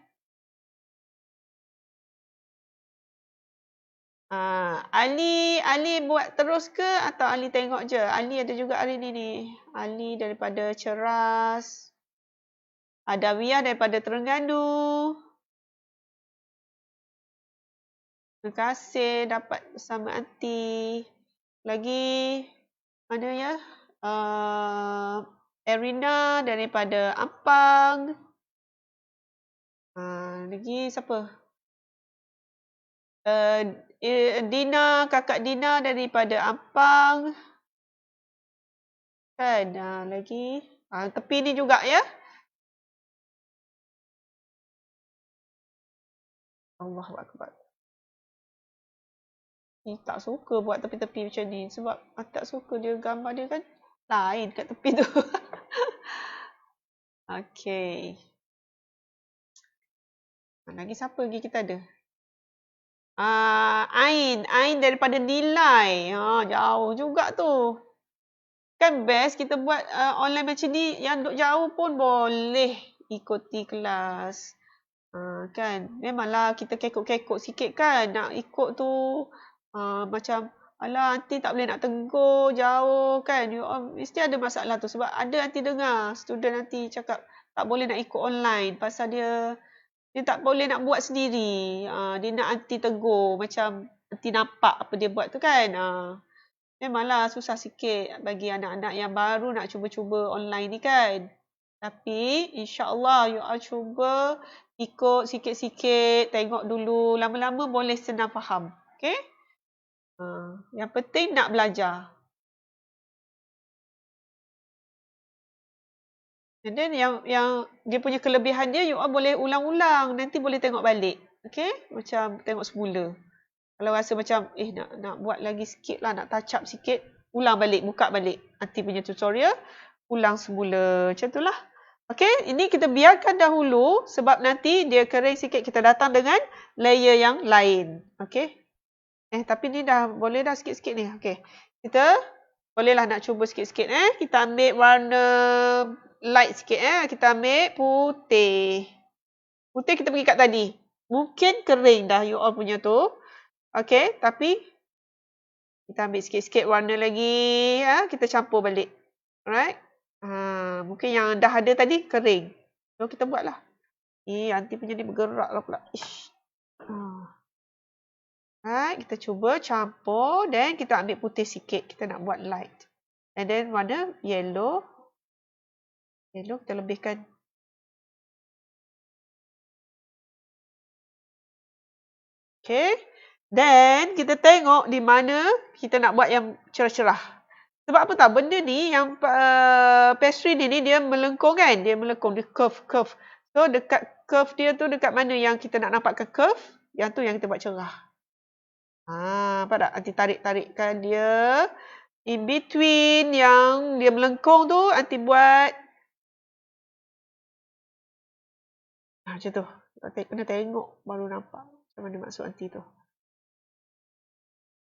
Speaker 1: Ali buat terus ke atau Ali tengok je? Ali ada juga hari ni. Ali daripada Ceras. Ada Wiyah daripada Terengganu. Terima kasih dapat bersama Aunty. Lagi mana ya? Erina daripada Ampang. Lagi siapa? Dina, kakak Dina daripada Ampang. Kan? Lagi. Tepi ni juga ya. Allahu Akbar. Ni tak suka buat tepi-tepi macam ni. Sebab tak suka dia gambar dia kan lain kat tepi tu. Okay. Lagi siapa lagi kita ada? Ain daripada Nilai. Jauh juga tu. Kan best kita buat online macam ni. Yang duduk jauh pun boleh ikuti kelas. Kan. Memanglah kita kekok-kekok sikit kan. Nak ikut tu. Macam, alah aunty tak boleh nak tegur. Jauh kan. Mesti ada masalah tu. Sebab ada aunty dengar. Student aunty cakap, tak boleh nak ikut online pasal dia tak boleh nak buat sendiri. Dia nak aunty tegur macam aunty nampak apa dia buat tu kan. Memanglah susah sikit bagi anak-anak yang baru nak cuba-cuba online ni kan. Tapi insya-Allah you all cuba ikut sikit-sikit, tengok dulu, lama-lama boleh senang faham. Okey? Yang penting nak belajar. And then yang dia punya kelebihan dia, you all boleh ulang-ulang. Nanti boleh tengok balik. Okay? Macam tengok semula. Kalau rasa macam, nak buat lagi sikit lah, nak touch up sikit, ulang balik, buka balik. Nanti punya tutorial, ulang semula. Macam tu lah. Okay? Ini kita biarkan dahulu sebab nanti dia kering sikit, kita datang dengan layer yang lain. Okay? Tapi ni dah boleh dah sikit-sikit ni. Okay. Kita bolehlah nak cuba sikit-sikit. Kita ambil warna light sikit. Kita ambil putih. Putih kita pergi kat tadi. Mungkin kering dah you all punya tu. Okay. Tapi kita ambil sikit-sikit warna lagi. Kita campur balik. Alright. Mungkin yang dah ada tadi kering. So kita buatlah. Aunty punya ni bergerak lah pula. Ish. Alright, kita cuba campur dan kita ambil putih sikit. Kita nak buat light. And then warna yellow. Yellow kita lebihkan. Okay. Then kita tengok di mana kita nak buat yang cerah-cerah. Sebab apa tahu? Benda ni yang pastry ni dia melengkung kan? Dia melengkung. Dia curve. So dekat curve dia tu dekat mana yang kita nak nampakkan curve. Yang tu yang kita buat cerah. Nampak tak? Nanti tarik-tarikkan dia. In between yang dia melengkung tu, nanti buat. Macam tu. Kena tengok baru nampak. Macam mana maksud nanti tu.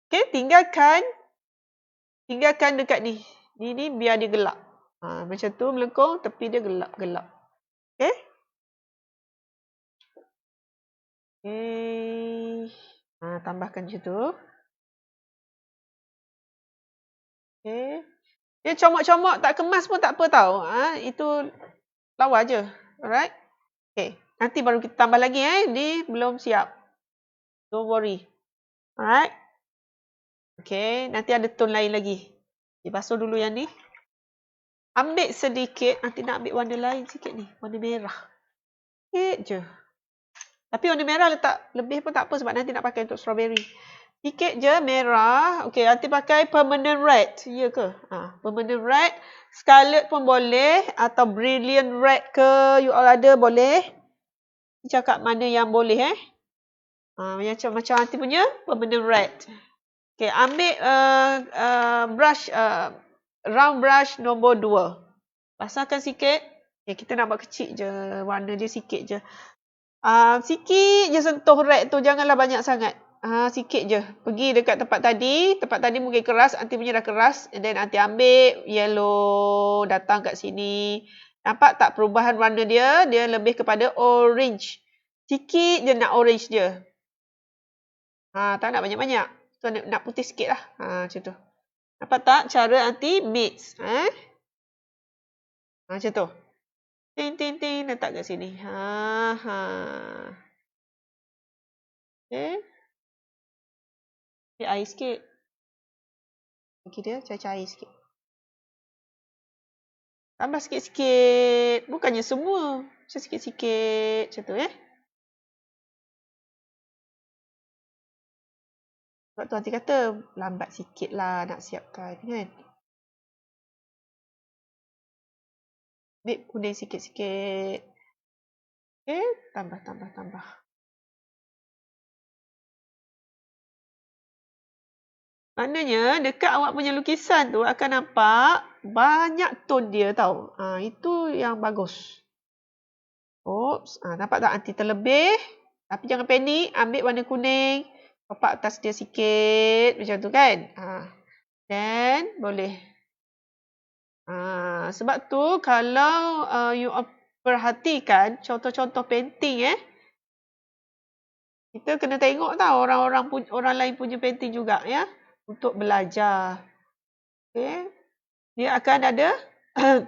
Speaker 1: Okay, tinggalkan dekat ni. Ni biar dia gelap. Macam tu melengkung, tepi dia gelap-gelap. Okay. Okay. Tambahkan macam tu. Okay. Dia comot-comot, tak kemas pun tak apa tau. Itu lawa je. Alright. Okay. Nanti baru kita tambah lagi. Ni belum siap. Don't worry. Alright. Okay. Nanti ada tone lain lagi. Okay, basuh dulu yang ni. Ambil sedikit. Nanti nak ambil warna lain sikit ni. Warna merah. Sikit je. Tapi warna merah letak lebih pun tak apa sebab nanti nak pakai untuk strawberry. Sikit je merah. Okey, nanti pakai permanent red. Ya ke? Permanent red. Scarlet pun boleh. Atau brilliant red ke. You all ada boleh. Cakap mana yang boleh macam nanti punya permanent red. Okey, ambil brush. Round brush nombor 2. Basahkan sikit. Okay, kita nak buat kecil je. Warna dia sikit je. Sikit je sentuh red tu. Janganlah banyak sangat. Sikit je. Pergi dekat tempat tadi. Tempat tadi mungkin keras. Nanti punya dah keras. And then nanti ambil yellow. Datang kat sini. Nampak tak perubahan warna dia? Dia lebih kepada orange. Sikit je nak orange dia. Tak nak banyak-banyak. So, nak putih sikit lah. Macam tu. Nampak tak cara nanti mix? Macam tu. Ting. Letak kat sini. Okay. Ambil air sikit. Bagi dia cair-cair sikit. Tambah sikit-sikit. Bukannya semua. Macam sikit-sikit. Macam tu Sebab tu nanti kata lambat sikit lah nak siapkan kan. Ambil kuning sikit-sikit. Okay. Tambah. Maknanya dekat awak punya lukisan tu akan nampak banyak tone dia tau. Itu yang bagus. Oops. Nampak tak nanti terlebih. Tapi jangan panik. Ambil warna kuning. Papak atas dia sikit. Macam tu kan. Dan boleh. Sebab tu kalau you perhatikan contoh-contoh painting kita kena tengok tau orang lain punya painting juga ya. Untuk belajar. Okay. Dia akan ada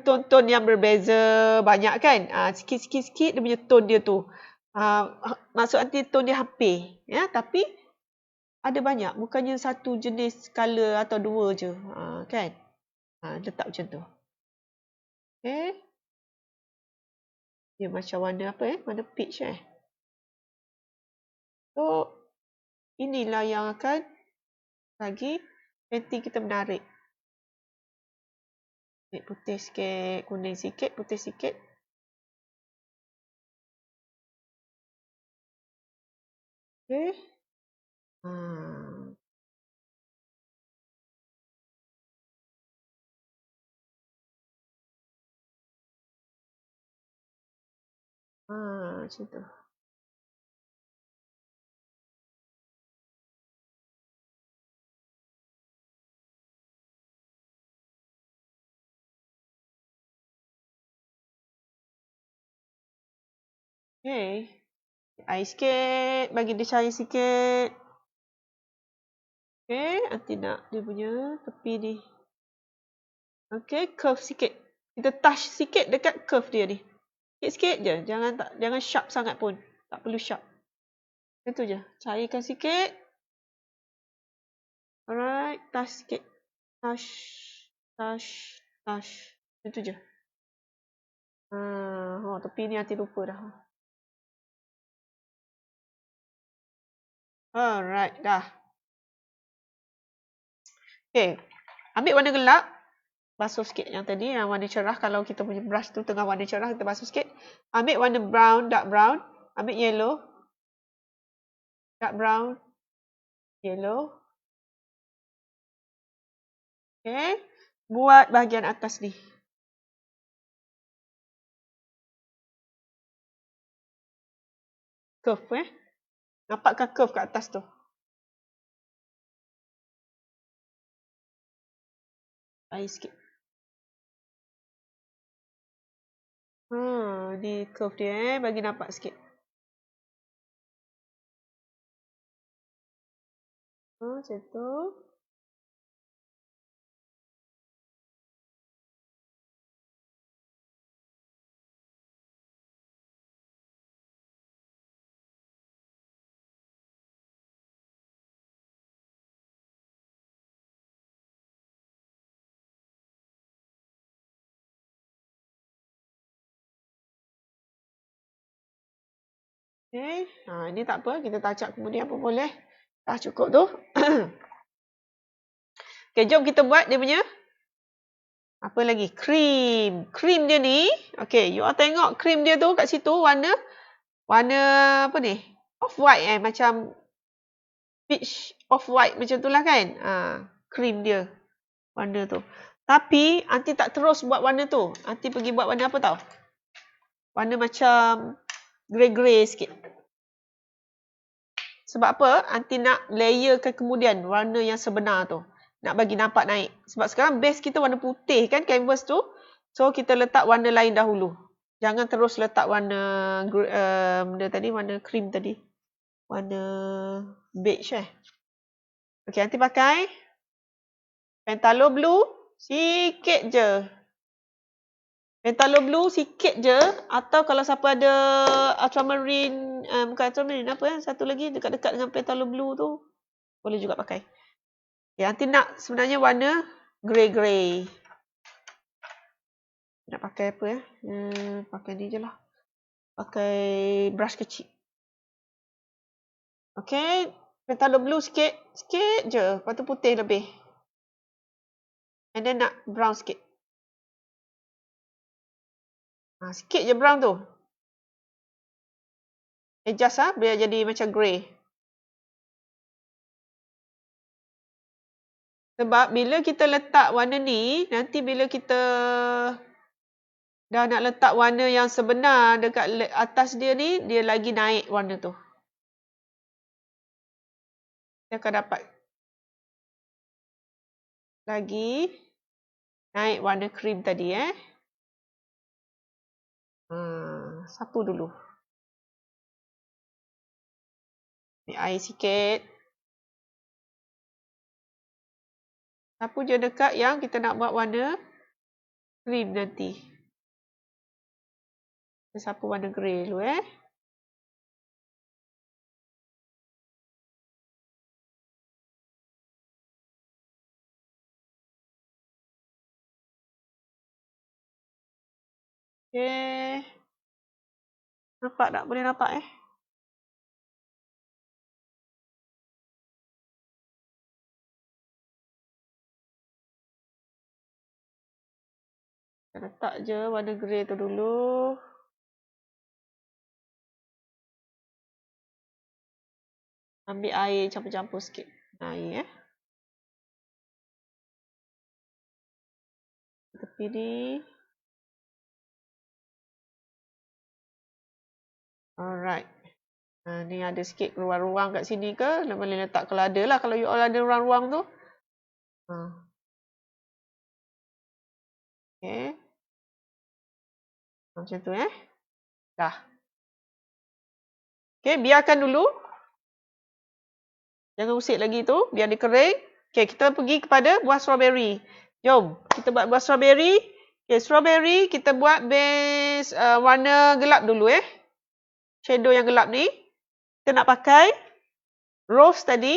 Speaker 1: tone-tone yang berbeza banyak kan. Sikit-sikit dia punya tone dia tu. Maksud nanti tone dia hampir. Ya, tapi ada banyak. Bukannya satu jenis colour atau dua je. Kan? Letak macam tu. Okay. Dia macam warna apa warna peach So, inilah yang akan bagi painting kita menarik. Putih sikit, kuning sikit, putih sikit. Okay. Macam tu. Okay. Air sikit, bagi dia cair sikit. Okay, nanti nak dia punya tepi ni. Okay, curve sikit. Kita touch sikit dekat curve dia ni. Sikit-sikit je, jangan sharp sangat pun. Tak perlu sharp. Itu je, cairkan sikit. Alright, touch sikit. Touch, touch, touch. Itu je. Tepi ni nanti lupa dah. Alright, dah. Okay, ambil warna gelap. Basuh sikit yang tadi, yang warna cerah. Kalau kita punya brush tu tengah warna cerah, kita basuh sikit. Ambil warna brown, dark brown. Ambil yellow. Dark brown. Yellow. Okay. Buat bahagian atas ni. Curve Nampakkan curve kat atas tu. Air sikit. Ni curve dia bagi nampak sikit. Macam tu. Okay. Ini tak apa. Kita touch up kemudian pun boleh. Dah cukup tu. Okay, jom kita buat dia punya. Apa lagi? Cream. Cream dia ni. Okay, you all tengok cream dia tu kat situ. Warna apa ni? Off-white Macam peach off-white macam tu lah kan. Cream dia. Warna tu. Tapi, Aunty tak terus buat warna tu. Aunty pergi buat warna apa tau? Warna macam grey-grey sikit. Sebab apa? Aunty nak layerkan kemudian warna yang sebenar tu. Nak bagi nampak naik. Sebab sekarang base kita warna putih kan canvas tu. So, kita letak warna lain dahulu. Jangan terus letak warna warna cream tadi. Warna beige Okay, Aunty pakai Pentalo blue. Sikit je. Pentalo blue sikit je. Atau kalau siapa ada ultramarine, bukan ultramarine, apa satu lagi dekat-dekat dengan pentalo blue tu, boleh juga pakai. Okay, nanti nak sebenarnya warna grey-grey. Nak pakai apa pakai ni je lah. Pakai brush kecil. Okay, pentalo blue sikit. Sikit je. Lepas tu putih lebih. And then nak brown sikit. Sikit je brown tu. Adjust biar jadi macam grey. Sebab bila kita letak warna ni, nanti bila kita dah nak letak warna yang sebenar dekat atas dia ni, dia lagi naik warna tu. Dia akan dapat lagi naik warna cream tadi sapu dulu. Ambil air sikit. Sapu je dekat yang kita nak buat warna Cream nanti. Kita sapu warna grey dulu Okay. Nampak tak? Boleh nampak Kita letak je warna grey tu dulu. Ambil air campur-campur sikit. Air Tepi ni. Alright. Ni ada sikit ruang-ruang kat sini ke? Boleh letak kalau ada lah. Kalau you all ada ruang-ruang tu. Okay. Macam tu Dah. Okay, biarkan dulu. Jangan usik lagi tu. Biar dia kering. Okay, kita pergi kepada buah strawberry. Jom. Kita buat buah strawberry. Okay, strawberry kita buat base warna gelap dulu Shadow yang gelap ni. Kita nak pakai rose tadi.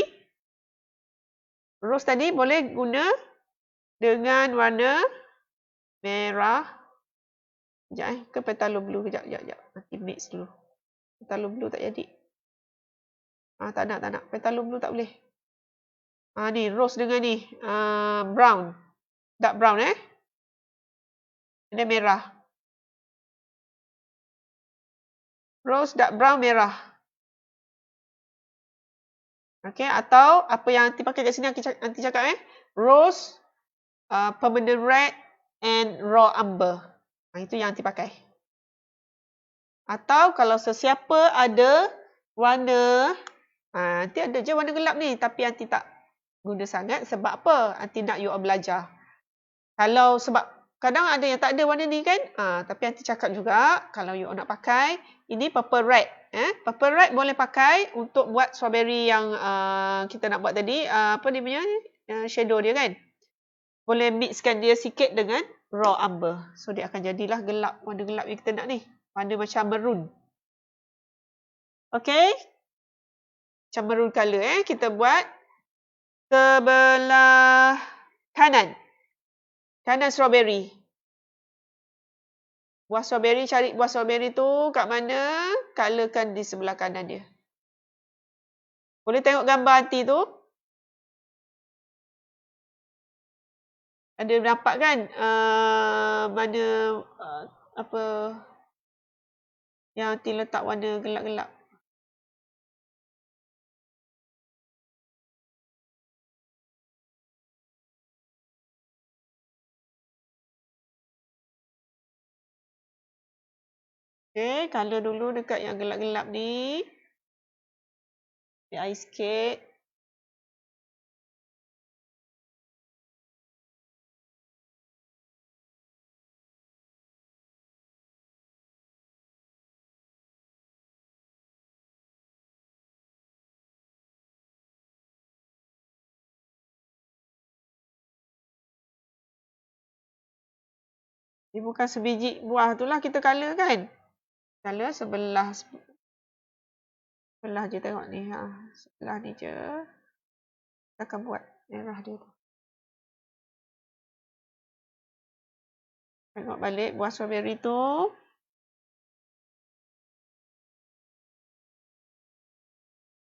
Speaker 1: Rose tadi boleh guna dengan warna merah. Sekejap ke petalo blue. Kejap. Nanti mix dulu. Petalo blue tak jadi. Tak nak. Petalo blue tak boleh. Ni rose dengan ni. Brown. Dark brown Ini merah. Rose, dark brown, merah. Okay, atau apa yang nanti pakai kat sini nanti cakap rose, permanent red and raw amber. Itu yang nanti pakai. Atau kalau sesiapa ada warna, nanti ada je warna gelap ni. Tapi nanti tak guna sangat. Sebab apa? Nanti nak you all belajar. Kalau sebab kadang ada yang tak ada warna ni kan. Tapi nanti cakap juga. Kalau you all nak pakai. Ini purple red. Purple red boleh pakai untuk buat strawberry yang kita nak buat tadi. Apa dia punya shadow dia kan. Boleh mixkan dia sikit dengan raw amber. So dia akan jadilah gelap. Warna gelap yang kita nak ni. Warna macam maroon. Okay. Macam maroon colour kita buat sebelah kanan. Kanan strawberry. Buah strawberry, cari buah strawberry tu kat mana? Colourkan di sebelah kanan dia. Boleh tengok gambar nanti tu? Ada nampak kan? Mana apa yang nanti letak warna gelap-gelap. Okay, colour dulu dekat yang gelap-gelap ni. Ambil air sikit. Ini bukan sebiji buah tu lah kita colour kan? Colour sebelah je tengok ni. Sebelah ni je. Kita akan buat merah dia tu. Tengok balik buah strawberry tu.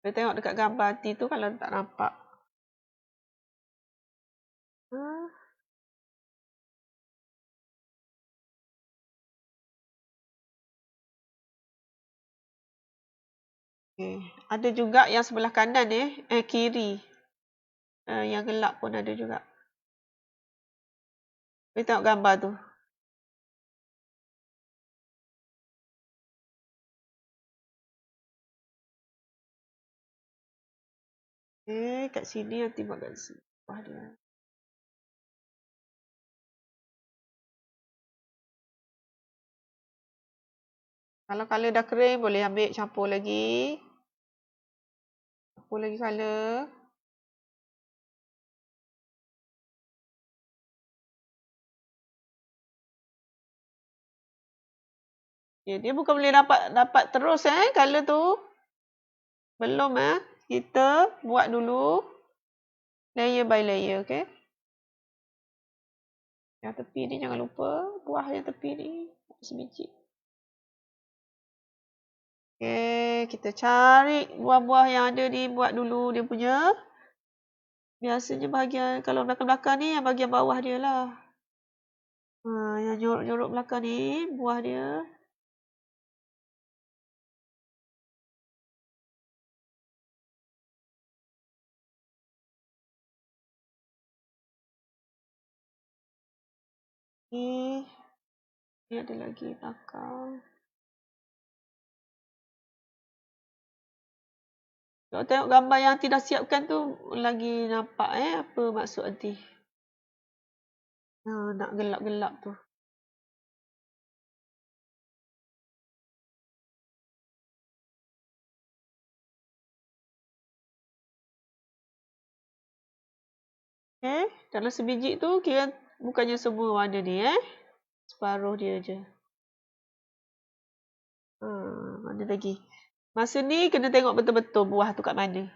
Speaker 1: Kita tengok dekat gambar nanti tu kalau tak nampak. Okay. Ada juga yang sebelah kanan kiri. Yang gelap pun ada juga. Kita tengok gambar tu. Kat sini nanti buat kat sini. Wah dia. Kalau colour dah kering boleh ambil campur lagi. Campur lagi colour. Ya, dia bukan boleh dapat terus color tu. Belum Kita buat dulu layer by layer, okey. Yang tepi ni jangan lupa buah yang tepi ni sebiji. Okey, kita cari buah-buah yang ada ni, buat dulu dia punya. Biasanya bahagian kalau belakang-belakang ni yang bahagian bawah dia lah. Yang jorok-jorok belakang ni buah dia. Ni ada lagi belakang. Kalau tengok gambar yang Aunty dah siapkan tu lagi nampak apa maksud Aunty. Nak gelap-gelap tu. Dalam sebiji tu kira bukannya semua warna ni separuh dia je. Mana lagi? Masa ni kena tengok betul-betul buah tu kat mana.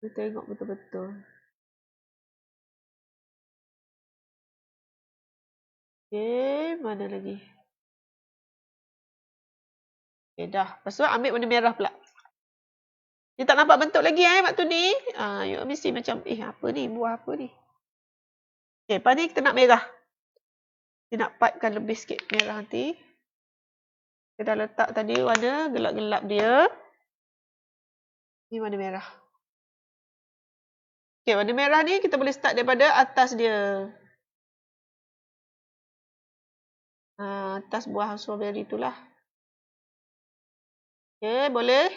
Speaker 1: Kena tengok betul-betul. Mana lagi? Dah. Lepas tu ambil warna merah pula. Dia tak nampak bentuk lagi waktu ni. You mesti macam, apa ni? Buah apa ni? Lepas ni kita nak merah. Kita nak pipekan lebih sikit merah nanti. Kita dah letak tadi warna gelap-gelap dia. Ni warna merah. Warna merah ni kita boleh start daripada atas dia. Atas buah strawberry tu lah. Boleh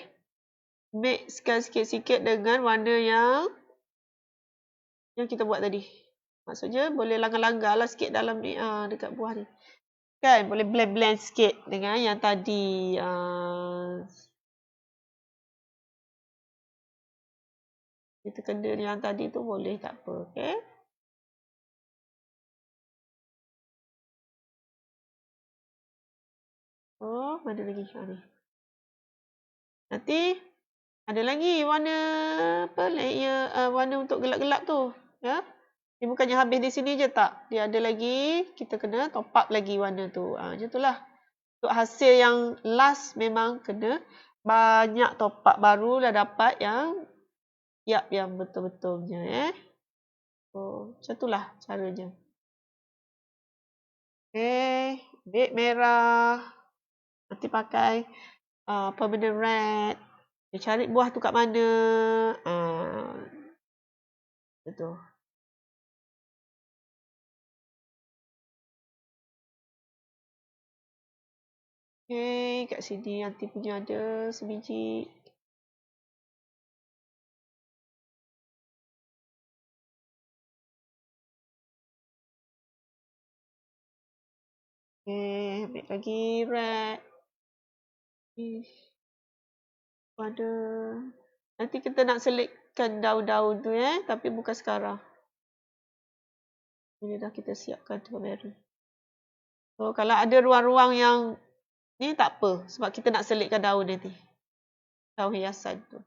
Speaker 1: mixkan sikit-sikit dengan warna yang kita buat tadi. Maksudnya boleh langgar-langgar lah sikit dalam ni, dekat buah ni. Kan? Boleh blend-blend sikit dengan yang tadi. Kita kena yang tadi tu boleh, tak apa. Okay? Mana lagi? Ni. Nanti ada lagi warna apa? Layer warna untuk gelap-gelap tu. Ya? Dia bukannya habis di sini je tak. Dia ada lagi. Kita kena top up lagi warna tu. Macam itulah. Untuk hasil yang last memang kena banyak top up. Barulah dapat yang yang betul-betulnya. Macam itulah caranya. Ambil merah. Nanti pakai permanent red. Dia cari buah tu kat mana. Betul. Kat sini nanti punya ada sebiji. Ambil lagi red. Pada nanti kita nak selitkan daun-daun tu tapi bukan sekarang. Ini dah kita siapkan strawberry. So kalau ada ruang-ruang yang ni tak apa sebab kita nak selitkan daun nanti. Daun hiasan tu.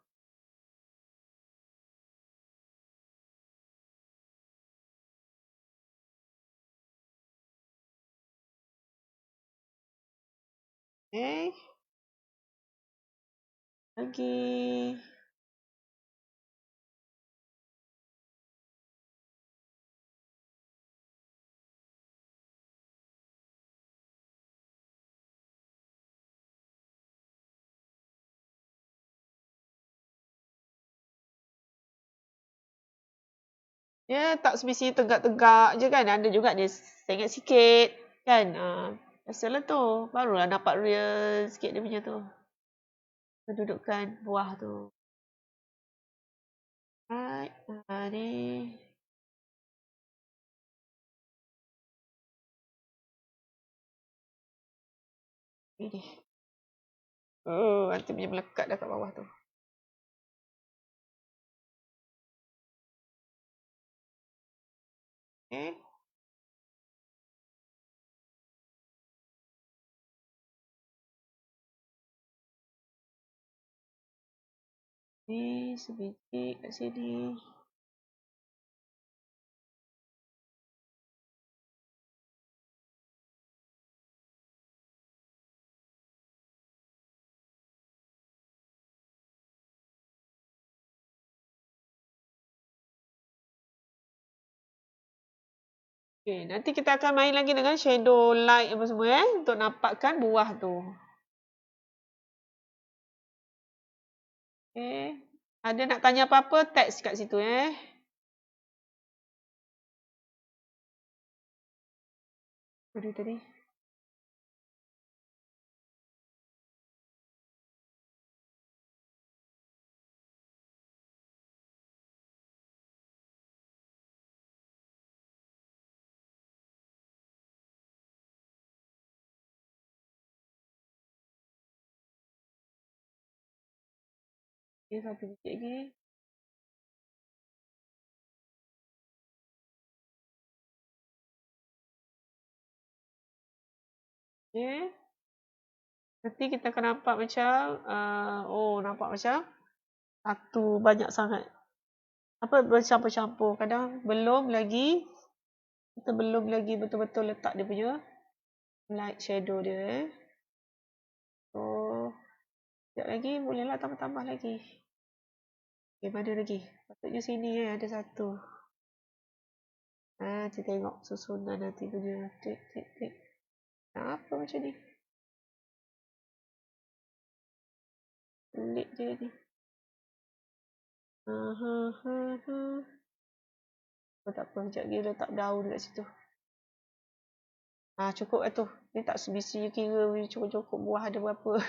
Speaker 1: Lagi. Tak semestinya tegak-tegak je kan. Ada juga dia sengit sikit. Kan. Biasalah tu. Barulah dapat real sikit dia punya tu. Kedudukan buah tu. Right. Ni. Ini. Nanti punya melekat dah kat bawah tu. Okay. Ni sebiji kat sini. Okay, nanti kita akan main lagi dengan shadow light apa semua untuk nampakkan buah tu. Okay. Ada nak tanya apa-apa, teks kat situ Tadi. Okay, satu biji lagi. Okay. Nanti kita akan nampak macam, nampak macam satu banyak sangat. Apa bercampur-campur. Kadang belum lagi, kita belum lagi betul-betul letak dia punya light shadow dia. So, sekejap lagi bolehlah tambah-tambah lagi. Okay, mana lagi? Patutnya sini ada satu. Nanti tengok susunan nanti punya. Tik. Apa macam ni? Pelik je ni. Tak apa, sekejap lagi letak daun kat situ. Cukup lah tu. Ni tak sebisi kira cukup buah ada berapa.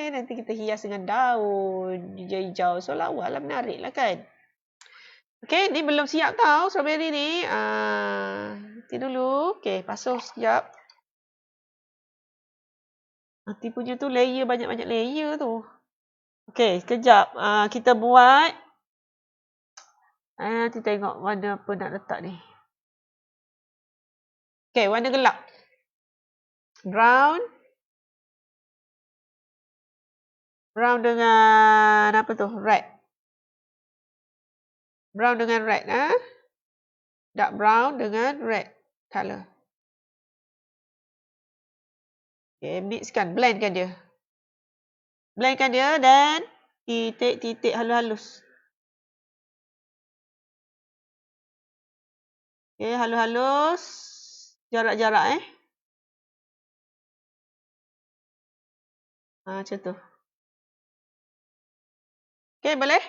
Speaker 1: Nanti kita hias dengan daun hijau-hijau. So lawa lah, menarik lah kan. Okay, ni belum siap tau strawberry ni. Nanti dulu. Okay, basuh sekejap. Nanti punya tu layer, banyak-banyak layer tu. Okay, sekejap. Kita buat. Nanti tengok warna apa nak letak ni. Okay, warna gelap. Brown. Brown dengan apa tu? Red. Brown dengan red. Dark brown dengan red color. Okay, mixkan. Blendkan dia. Blendkan dia dan titik-titik halus-halus. Okay, halus-halus. Jarak-jarak macam tu. Okay, boleh?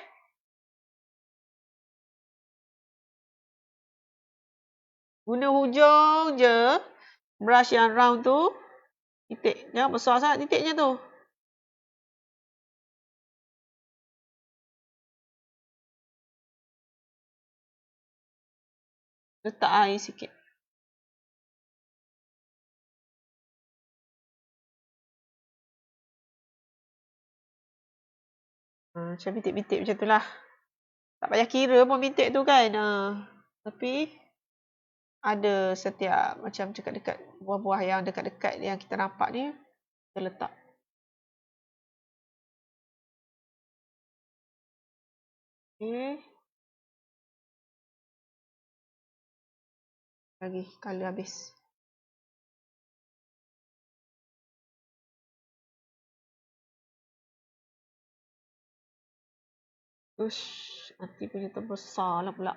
Speaker 1: Guna hujung je. Brush yang round tu. Titik. Jangan besar sangat titiknya tu. Letak air sikit. Macam bintik-bintik macam tu lah. Tak payah kira pun bintik tu kan. Tapi ada setiap macam dekat-dekat buah-buah yang dekat-dekat yang kita nampak ni, kita letak. Okay. Lagi color habis. Nanti punya terbesar lah pula.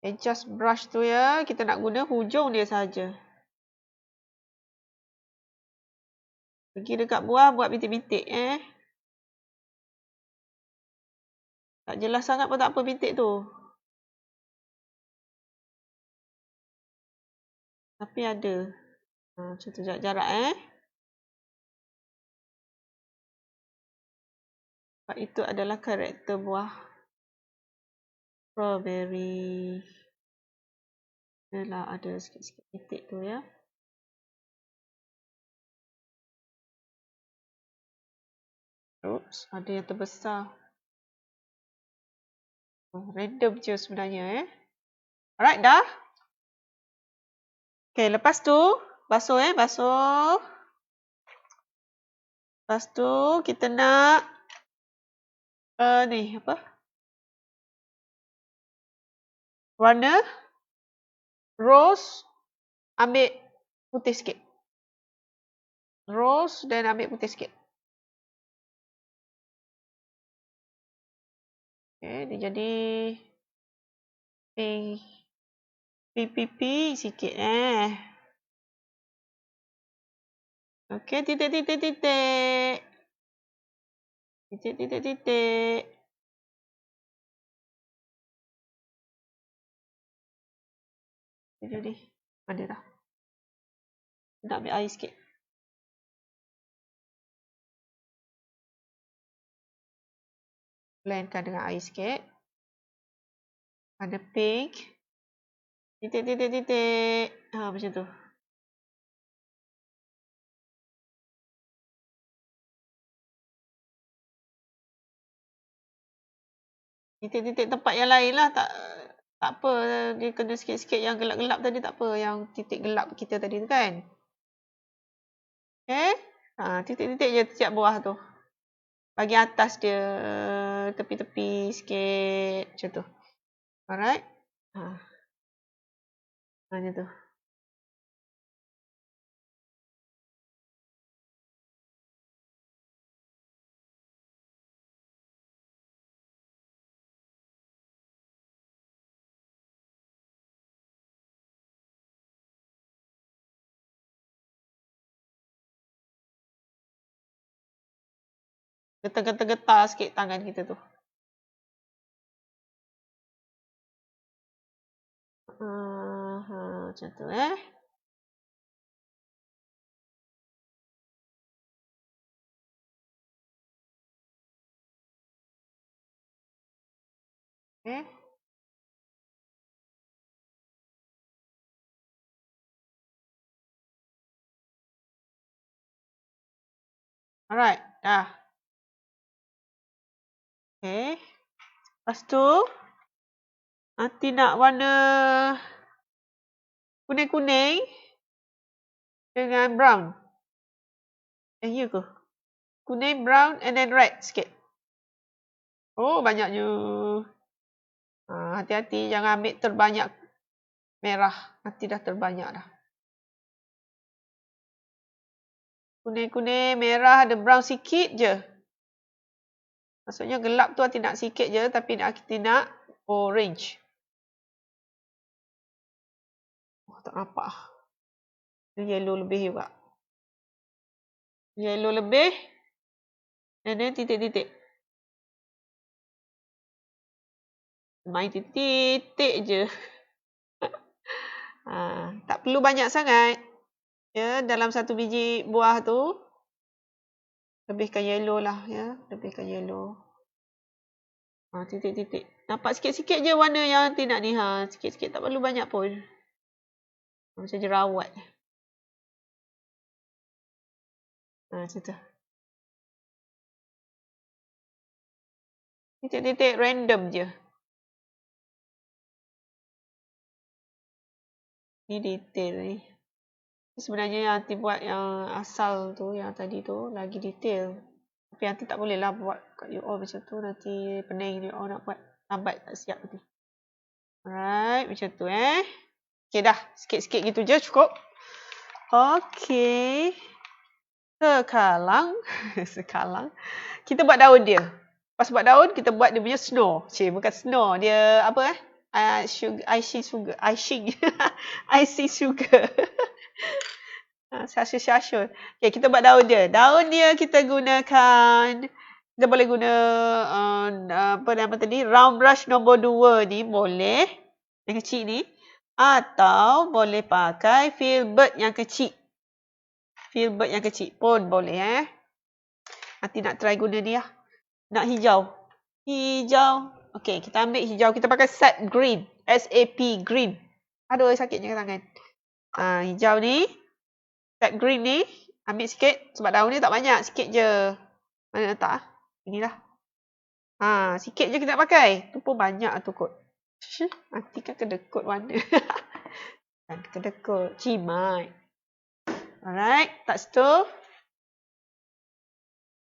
Speaker 1: Adjust brush tu ya, kita nak guna hujung dia saja. Pergi dekat buah, buat bintik-bintik Tak jelas sangat pun tak apa bintik tu. Tapi ada. Macam tu jarak-jarak Sebab itu adalah karakter buah strawberry. Inilah ada sikit-sikit bintik tu ya. Oops, ada yang terbesar. Random je sebenarnya. Alright, dah. Okay, lepas tu, basuh basuh. Lepas tu, kita nak ni, apa? Warna rose, ambil putih sikit. Rose dan ambil putih sikit. Okay, dia jadi pink sikit Okay, titik. Titik. Jadi, mana dah? Nak ambil air sikit. Blendkan dengan air sikit. Ada pink. Titik. Macam tu. Titik-titik tempat yang lain lah. Tak apa. Dia kena sikit-sikit yang gelap-gelap tadi. Tak apa. Yang titik gelap kita tadi tu kan. Okay. Titik-titik je setiap buah tu. Bagi atas dia. Tepi-tepi sikit. Macam tu. Alright. Macam tu. Getar-getar sikit tangan kita tu. Macam tu Okay. Alright. Dah. Okay. Lepas tu. Nanti nak warna kuning-kuning dengan brown. Ya ke? Kuning, brown and then red sikit. Oh, banyaknya. Hati-hati jangan ambil terbanyak merah. Nanti dah terbanyak dah. Kuning-kuning, merah, ada brown sikit je. Maksudnya gelap tu hati nak sikit je, tapi hati nak orange. Tak nampak. Yellow lebih juga. Yellow lebih. And then titik-titik. Main titik-titik je. Tak perlu banyak sangat. Ya, dalam satu biji buah tu. Lebihkan yellow lah. Ya, lebihkan yellow. Titik-titik. Nampak sikit-sikit je warna yang nanti nak ni. Sikit-sikit. Tak perlu banyak pun. Macam jerawat. Macam tu. Titik-titik random je. Ni detail ni. Sebenarnya yang nanti buat yang asal tu, yang tadi tu, lagi detail. Tapi nanti tak boleh lah buat kat you all macam tu. Nanti pening you all nak buat. Lambat tak siap nanti. Alright, macam tu Okay dah, sikit-sikit gitu je cukup. Okay. Sekarang kita buat daun dia. Pas buat daun, kita buat dia punya snow. Bukan snow, dia apa icing sugar. Icing sugar. Syashul. Okay, kita buat daun dia. Daun dia kita gunakan. Kita boleh guna apa nama tadi? Round brush nombor 2 ni boleh. Yang kecil ni. Atau boleh pakai filbert yang kecil. Filbert yang kecil pun boleh Nanti nak try guna ni lah. Nak hijau. Okay, kita ambil hijau. Kita pakai sap green. SAP green. Aduh, sakitnya tangan. Hijau ni. Sap green ni. Ambil sikit. Sebab daun ni tak banyak. Sikit je. Mana letak Inilah. Sikit je kita nak pakai. Tu pun banyak tu kot. Nanti kan kedekut warna. Dan kedekut. Cimat. Alright. Tak stove.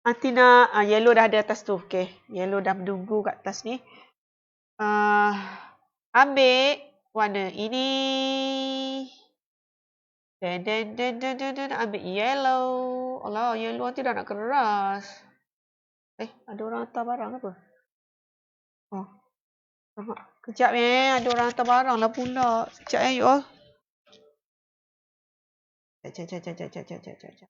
Speaker 1: Nanti nak, yellow dah ada atas tu. Okay. Yellow dah menunggu kat atas ni. Ambil warna ini. Dan. Ambil yellow. Alah, yellow nanti dah nak keras. Ada orang hantar barang apa? Oh. Kejap ada orang hantar barang lah pula. Sekejap you all. Sekejap.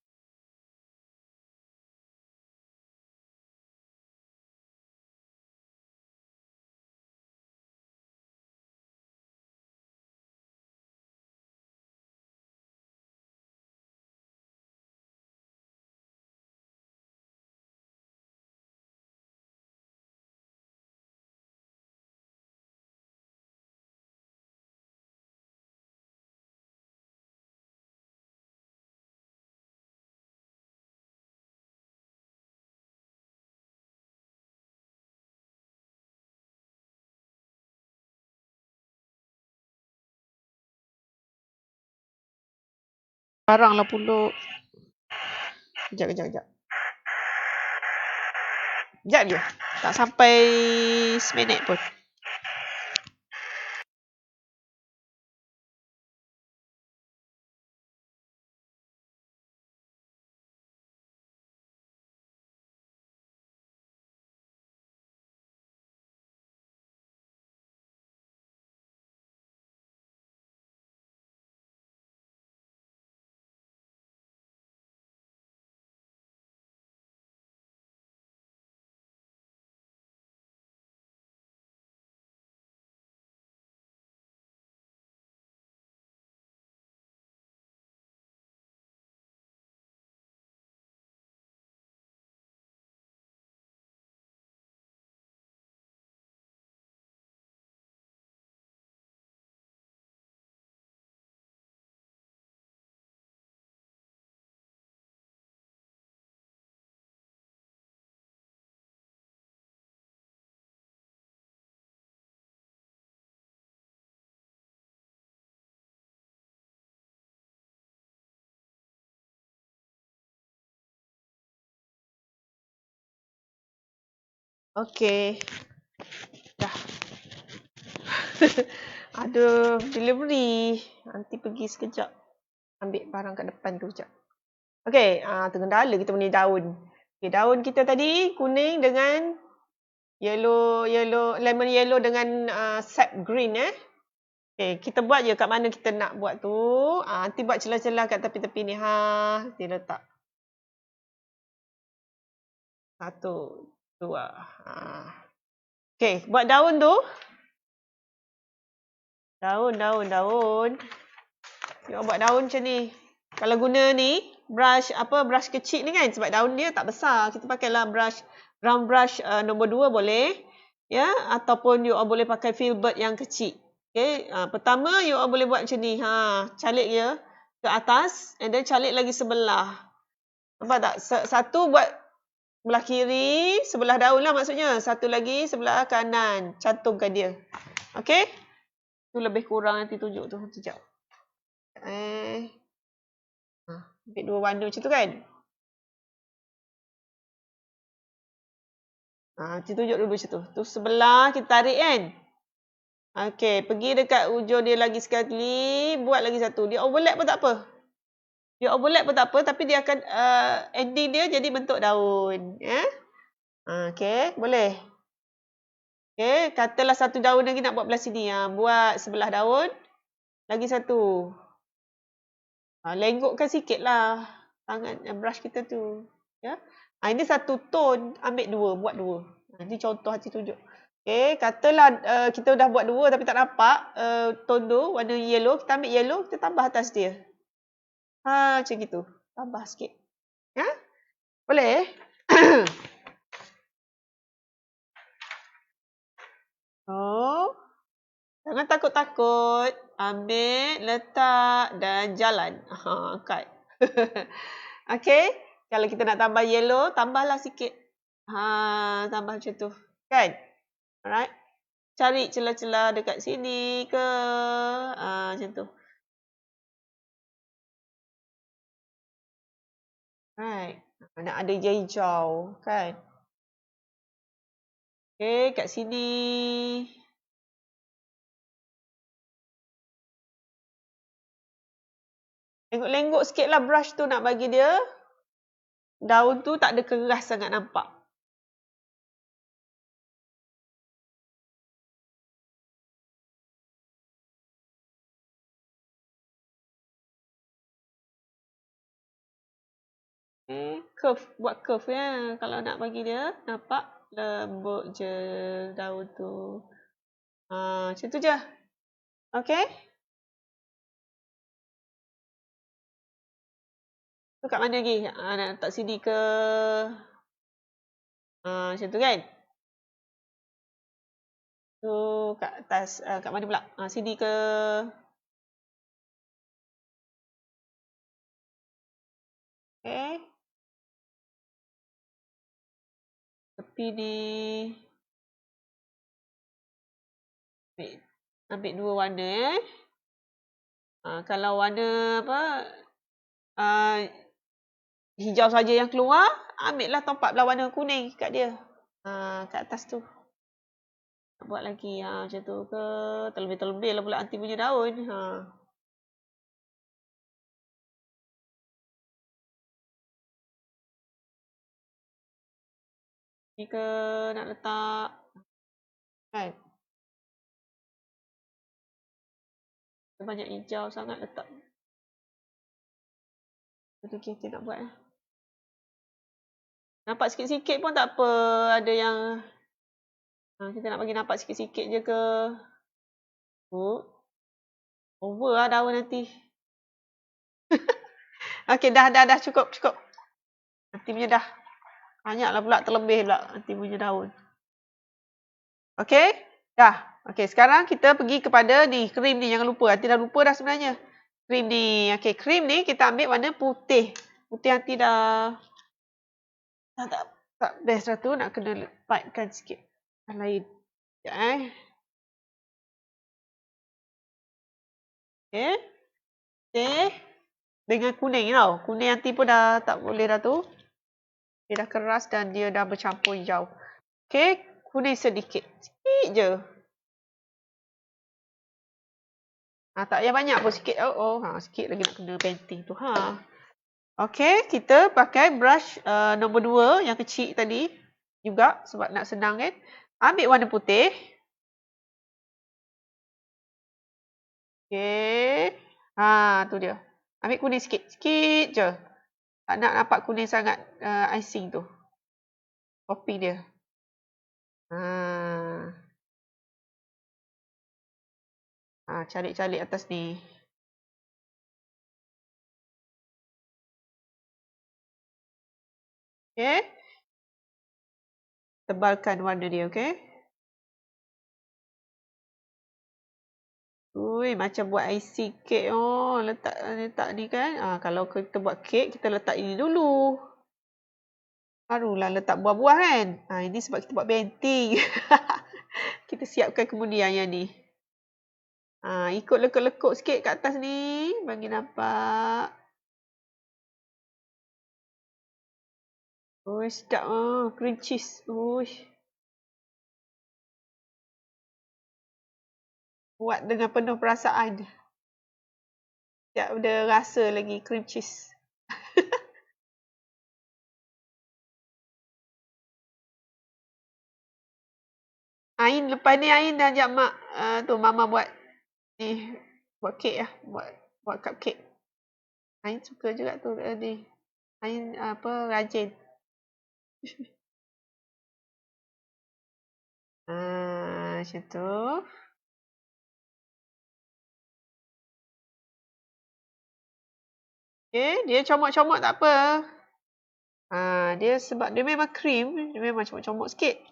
Speaker 1: Barang lah pula. Kejap. Sekejap je. Tak sampai seminit pun. Okay. Dah. Ada delivery. Nanti pergi sekejap. Ambil barang kat depan tu sekejap. Okay. Tergendala kita punya daun. Okay, daun kita tadi kuning dengan yellow, lemon yellow dengan sap green Okay, kita buat je kat mana kita nak buat tu. Nanti buat celah-celah kat tepi-tepi ni. Nanti letak. 1, 2. Okay, buat daun tu. Daun. Kita buat daun macam ni. Kalau guna ni, brush kecil ni kan. Sebab daun dia tak besar. Kita pakailah round brush nombor 2 boleh. Ya, ataupun you all boleh pakai filbert yang kecil. Okay, pertama you all boleh buat macam ni. Calik dia ke atas. And then calik lagi sebelah. Nampak tak? Satu buat sebelah kiri, sebelah daun lah maksudnya. Satu lagi sebelah kanan. Cantumkan dia. Okay? Tu lebih kurang nanti tunjuk tu. Sekejap. Ambil 2 warna macam tu kan? Nanti tunjuk dulu macam tu. Tu sebelah kita tarik kan? Okay. Pergi dekat ujung dia lagi sekali. Buat lagi satu. Dia overlap pun tak apa. Tapi dia akan ending dia jadi bentuk daun. Okay. Boleh. Okay. Katalah satu daun lagi nak buat belah sini. Buat sebelah daun. Lagi satu. Lenggokkan sikit lah. Tangan brush kita tu. Ya. Ini satu tone. Ambil 2. Buat 2. Ini contoh Hati tunjuk. Okay. Katalah kita dah buat 2 tapi tak nampak. Tone tu. Warna yellow. Kita ambil yellow. Kita tambah atas dia. Macam gitu. Tambah sikit. Ya? Boleh? Jangan takut-takut. Ambil, letak dan jalan. Angkat. Okay. Kalau kita nak tambah yellow, tambahlah sikit. Tambah macam tu. Kan? Alright. Cari celah-celah dekat sini ke. Macam tu. Right. Nak ada hijau. Kan? Okay, kat sini. Lenggok-lenggok sikit lah brush tu nak bagi dia. Daun tu tak ada keras sangat nampak. Curve. Buat curve ya. Kalau nak bagi dia. Nampak? Lembut je daun tu. Macam tu je. Okay? Tu kat mana lagi? Nak letak sini ke? Macam tu kan? Tu kat atas. Kat mana pula? Sini ke? Okay. Tepi ni. Ambil dua warna kalau warna apa? Hijau saja yang keluar, ambillah top up lah warna kuning kat dia. Kat atas tu. Nak buat lagi macam tu ke? Terlebih-terlebih lah pula anti punya daun. Ni ke nak letak. Kan? Banyak hijau sangat letak. Itu kita nak buat Nampak sikit-sikit pun tak apa. Ada yang kita nak bagi nampak sikit-sikit je ke. Over lah daun nanti. Okay, dah cukup. Nanti punya dah. Banyaklah pula terlebih pula nanti punya daun. Okay, dah. Okay, sekarang kita pergi kepada ni, krim ni. Jangan lupa. Nanti dah lupa dah sebenarnya. Krim ni. Okay, krim ni kita ambil warna putih. Putih nanti dah tak best lah tu. Nak kena lepatkan sikit. Yang lain. Sekejap Okay. Okay. Dengan kuning tau. Kuning nanti pun dah tak boleh dah tu. Dia dah keras dan dia dah bercampur hijau. Okay. Kuning sedikit. Sikit je. Tak payah banyak pun sikit. Sikit lagi nak kena painting tu. Okay, kita pakai brush nombor 2 yang kecil tadi. Juga sebab nak senang kan. Ambil warna putih. Okay. Tu dia. Ambil kuning sikit. Sikit je. Tak nak nampak kuning sangat icing tu. Topping dia. Cari-cari atas ni. Okay. Tebalkan warna dia, okay. Macam buat icing kek. Letak ni kan. Kalau kita buat kek, kita letak ini dulu. Barulah letak buah-buah kan. Ini sebab kita buat painting. Kita siapkan kemudian yang ni. Ikut lekuk-lekuk sikit kat atas ni. Bagi nampak. Sedap. Cream cheese. Buat dengan penuh perasaan. Sekejap ada rasa lagi cream cheese. Ain lepas ni Ain dah ajak mak mama buat ni, buat kek lah, buat cupcake. Ain suka juga tu ni. Ain rajin. Macam tu. Okay, dia comot-comot tak apa. Dia sebab dia memang krim, dia memang comot-comot sikit.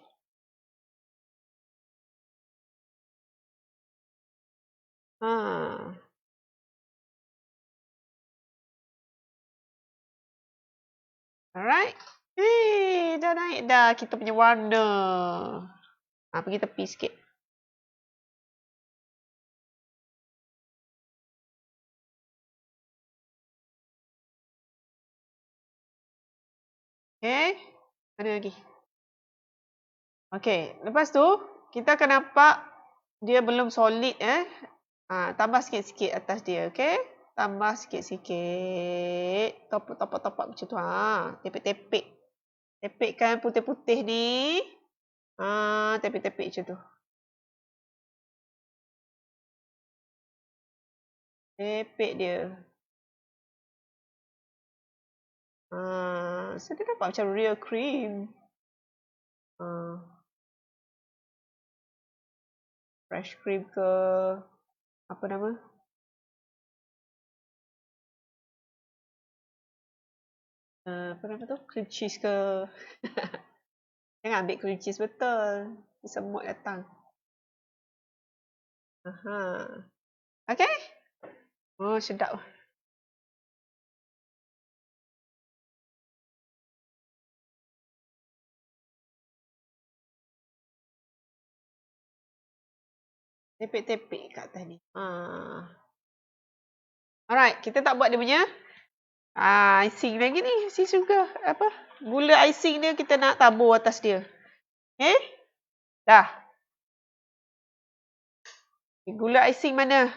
Speaker 1: Alright. dah naik dah kita punya warna. Pergi tepi sikit. Okay. Ada lagi. Okay. Lepas tu, kita akan nampak dia belum solid tambah sikit-sikit atas dia. Okay. Tambah sikit-sikit. Topak macam tu. Tepek-tepek. Tepekkan putih-putih ni. Tepek-tepek macam tu. Tepek dia. So dia nampak macam real cream. Fresh cream ke. Apa nama? Apa nama tu? Cream cheese ke. Jangan ambil cream cheese betul. Semut datang. Okay. Oh, sedap. Tepek-tepek kat atas ni. Alright, kita tak buat dia punya icing lagi ni. Icing sugar. Apa? Gula icing dia kita nak tabur atas dia. Okay? Dah. Gula icing mana?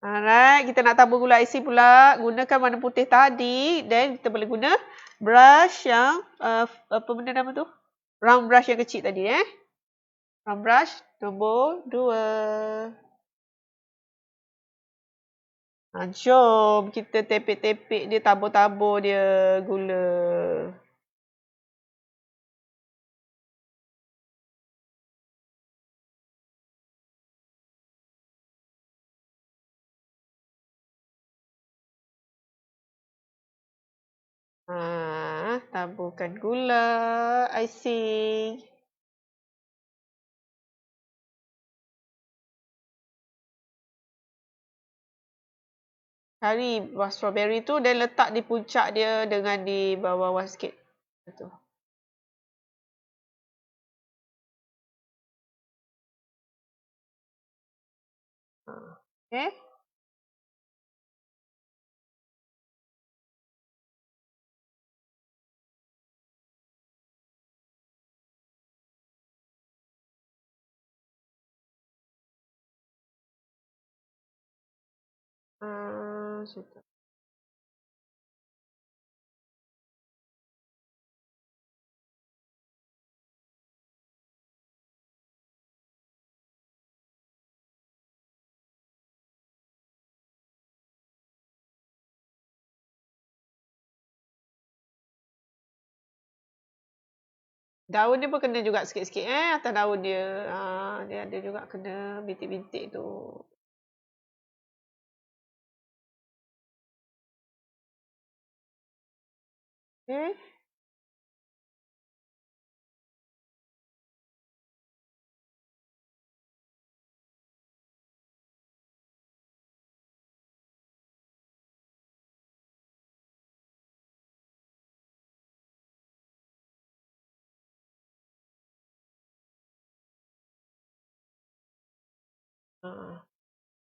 Speaker 1: Alright, kita nak tabur gula icing pula. Gunakan warna putih tadi. Then kita boleh guna brush yang apa benda nama tu? Round brush yang kecil tadi Round brush nombor 2. Jom kita tepek-tepek dia, tabur-tabur dia gula. Taburkan gula icing. Cari buah strawberry tu dan letak di puncak dia dengan di bawah-bawah sikit. Betul. Okay. Macam daun dia pun kena juga sikit-sikit atas daun dia. Dia ada juga kena bintik-bintik tu. Okay.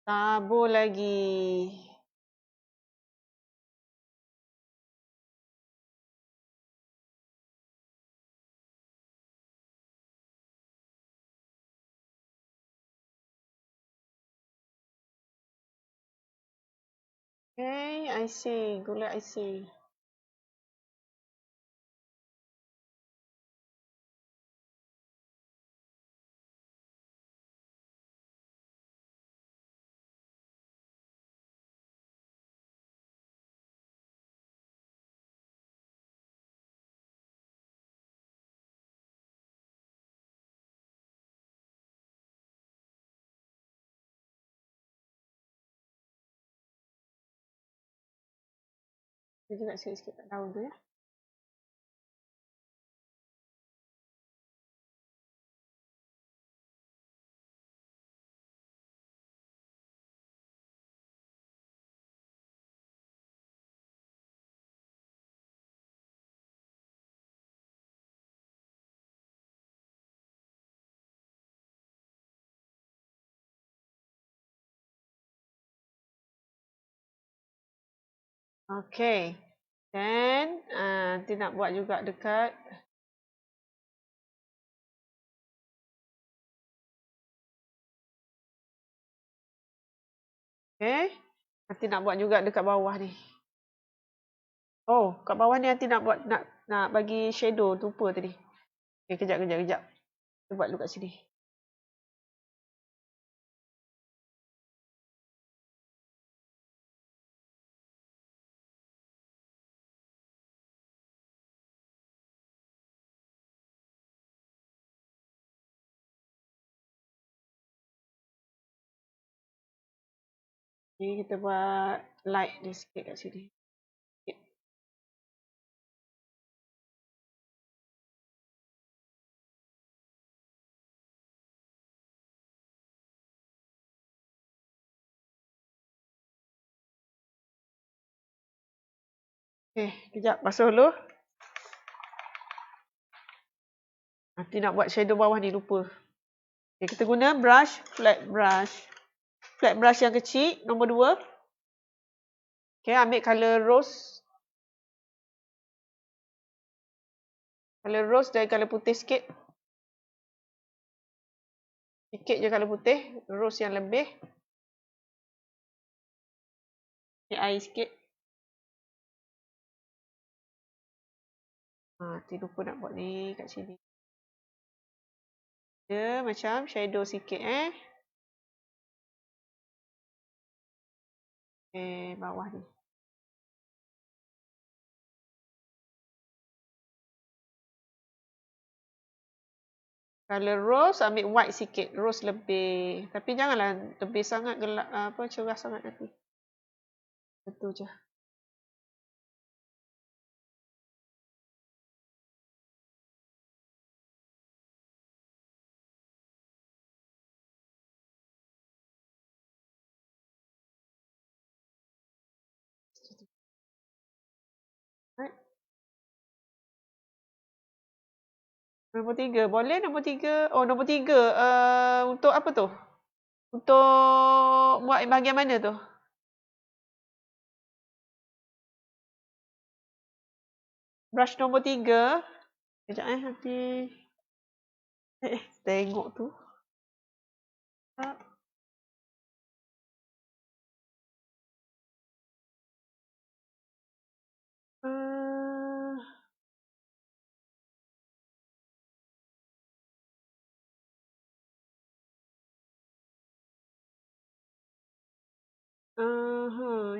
Speaker 1: Tabur lagi. Okay, icing. Gula icing. Dia juga sikit-sikit kat daun tu Okay. Dan nanti nak buat juga dekat okay. Nanti nak buat juga dekat bawah ni. Oh, kat bawah ni nanti nak buat nak bagi shadow, lupa tadi. Okay, kejap. Kita buat dulu kat sini. Ni kita buat light dia sikit kat sini. Sikit. Okay, kejap. Basuh dulu. Nanti nak buat shadow bawah ni, lupa. Okay, kita guna brush, flat brush. Flat brush yang kecil, nombor 2. Okay, ambil colour rose. Colour rose dan colour putih sikit. Sikit je colour putih. Rose yang lebih. Ambil air sikit. Nanti lupa nak buat ni kat sini. Dia macam shadow sikit bawah ni. Colour rose ambil white sikit, rose lebih. Tapi janganlah lebih sangat gelap cerah sangat nanti. Betul je. Right. Nombor 3. Boleh nombor 3. Oh, nombor 3. Untuk apa tu? Untuk buat bahagian mana tu? Brush nombor 3. Sekejap nanti. Tengok tu.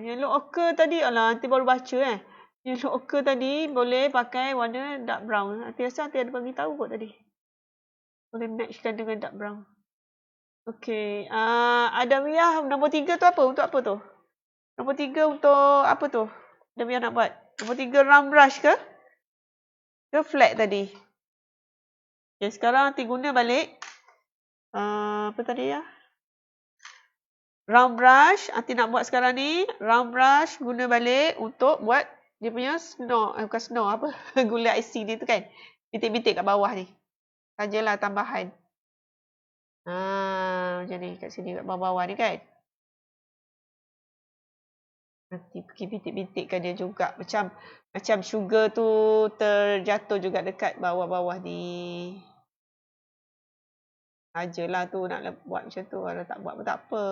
Speaker 1: Yellow ochre tadi, alah nanti baru baca Yellow ochre tadi boleh pakai warna dark brown. Nanti ada bagi tahu kot tadi. Boleh matchkan dengan dark brown. Okey, Adawiyah nombor 3 tu apa? Untuk apa tu? Nombor 3 untuk apa tu? Adawiyah nak buat. Nombor 3 round brush ke? Ke flat tadi? Okay, sekarang nanti guna balik. Apa tadi ya? Round brush. Nanti nak buat sekarang ni. Round brush guna balik untuk buat dia punya snow. Bukan snow, apa? Gula icing dia tu kan. Bintik-bintik kat bawah ni. Sajalah tambahan. Macam ni kat sini kat bawah-bawah ni kan. Nanti pergi bintik-bintikkan dia juga. Macam sugar tu terjatuh juga dekat bawah-bawah ni. Sajalah tu nak buat macam tu. Kalau tak buat pun tak apa.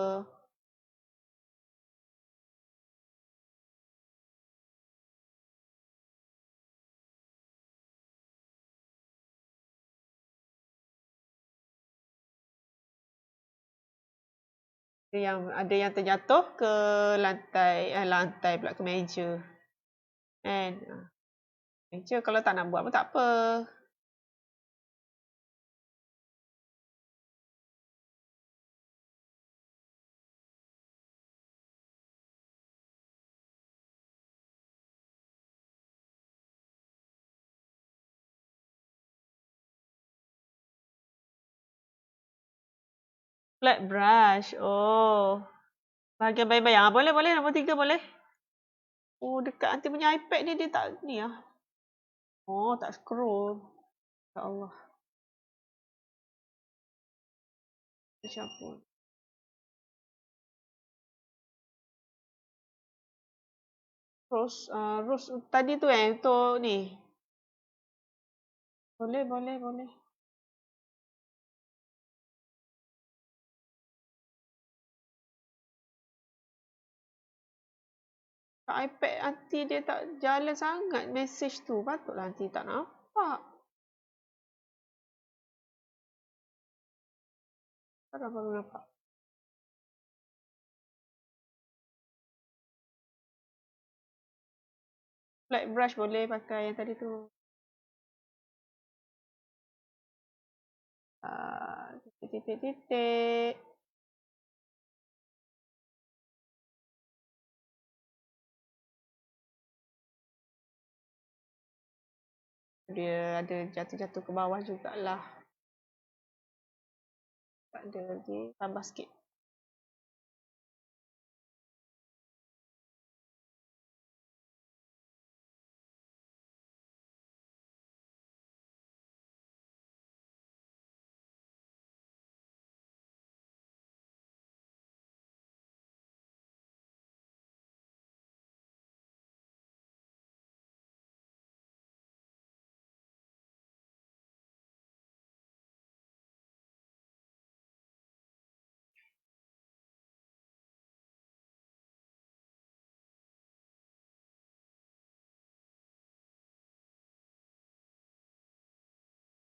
Speaker 1: Ada yang terjatuh ke lantai pula ke meja. Kan? Meja kalau tak nak buat pun tak apa. Flat brush. Oh. Bahagian bayang-bayang. Boleh. Nombor 3 boleh. Oh, dekat nanti punya iPad ni dia tak ni lah. Oh, tak scroll. Ya Allah. Macam pun. Rose tadi tu untuk ni. Boleh. Kat iPad nanti dia tak jalan sangat message tu. Patutlah nanti tak nampak. Sekarang baru nampak. Flat brush boleh pakai yang tadi tu. Titik. Dia ada jatuh-jatuh ke bawah jugalah. Tak ada lagi. Tambah sikit.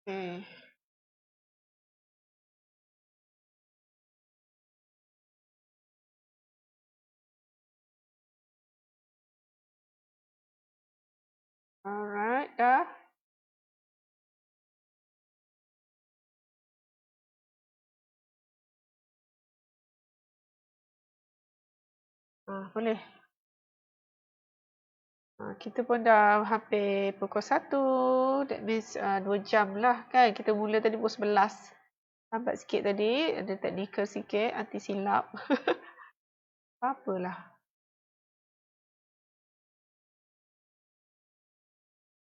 Speaker 1: Okay. Alright, dah. Boleh. Kita pun dah hampir pukul 1. That means 2 jam lah kan. Kita mula tadi pukul 11. Lambat sikit tadi. Ada teknikal sikit. Anti silap. Apalah.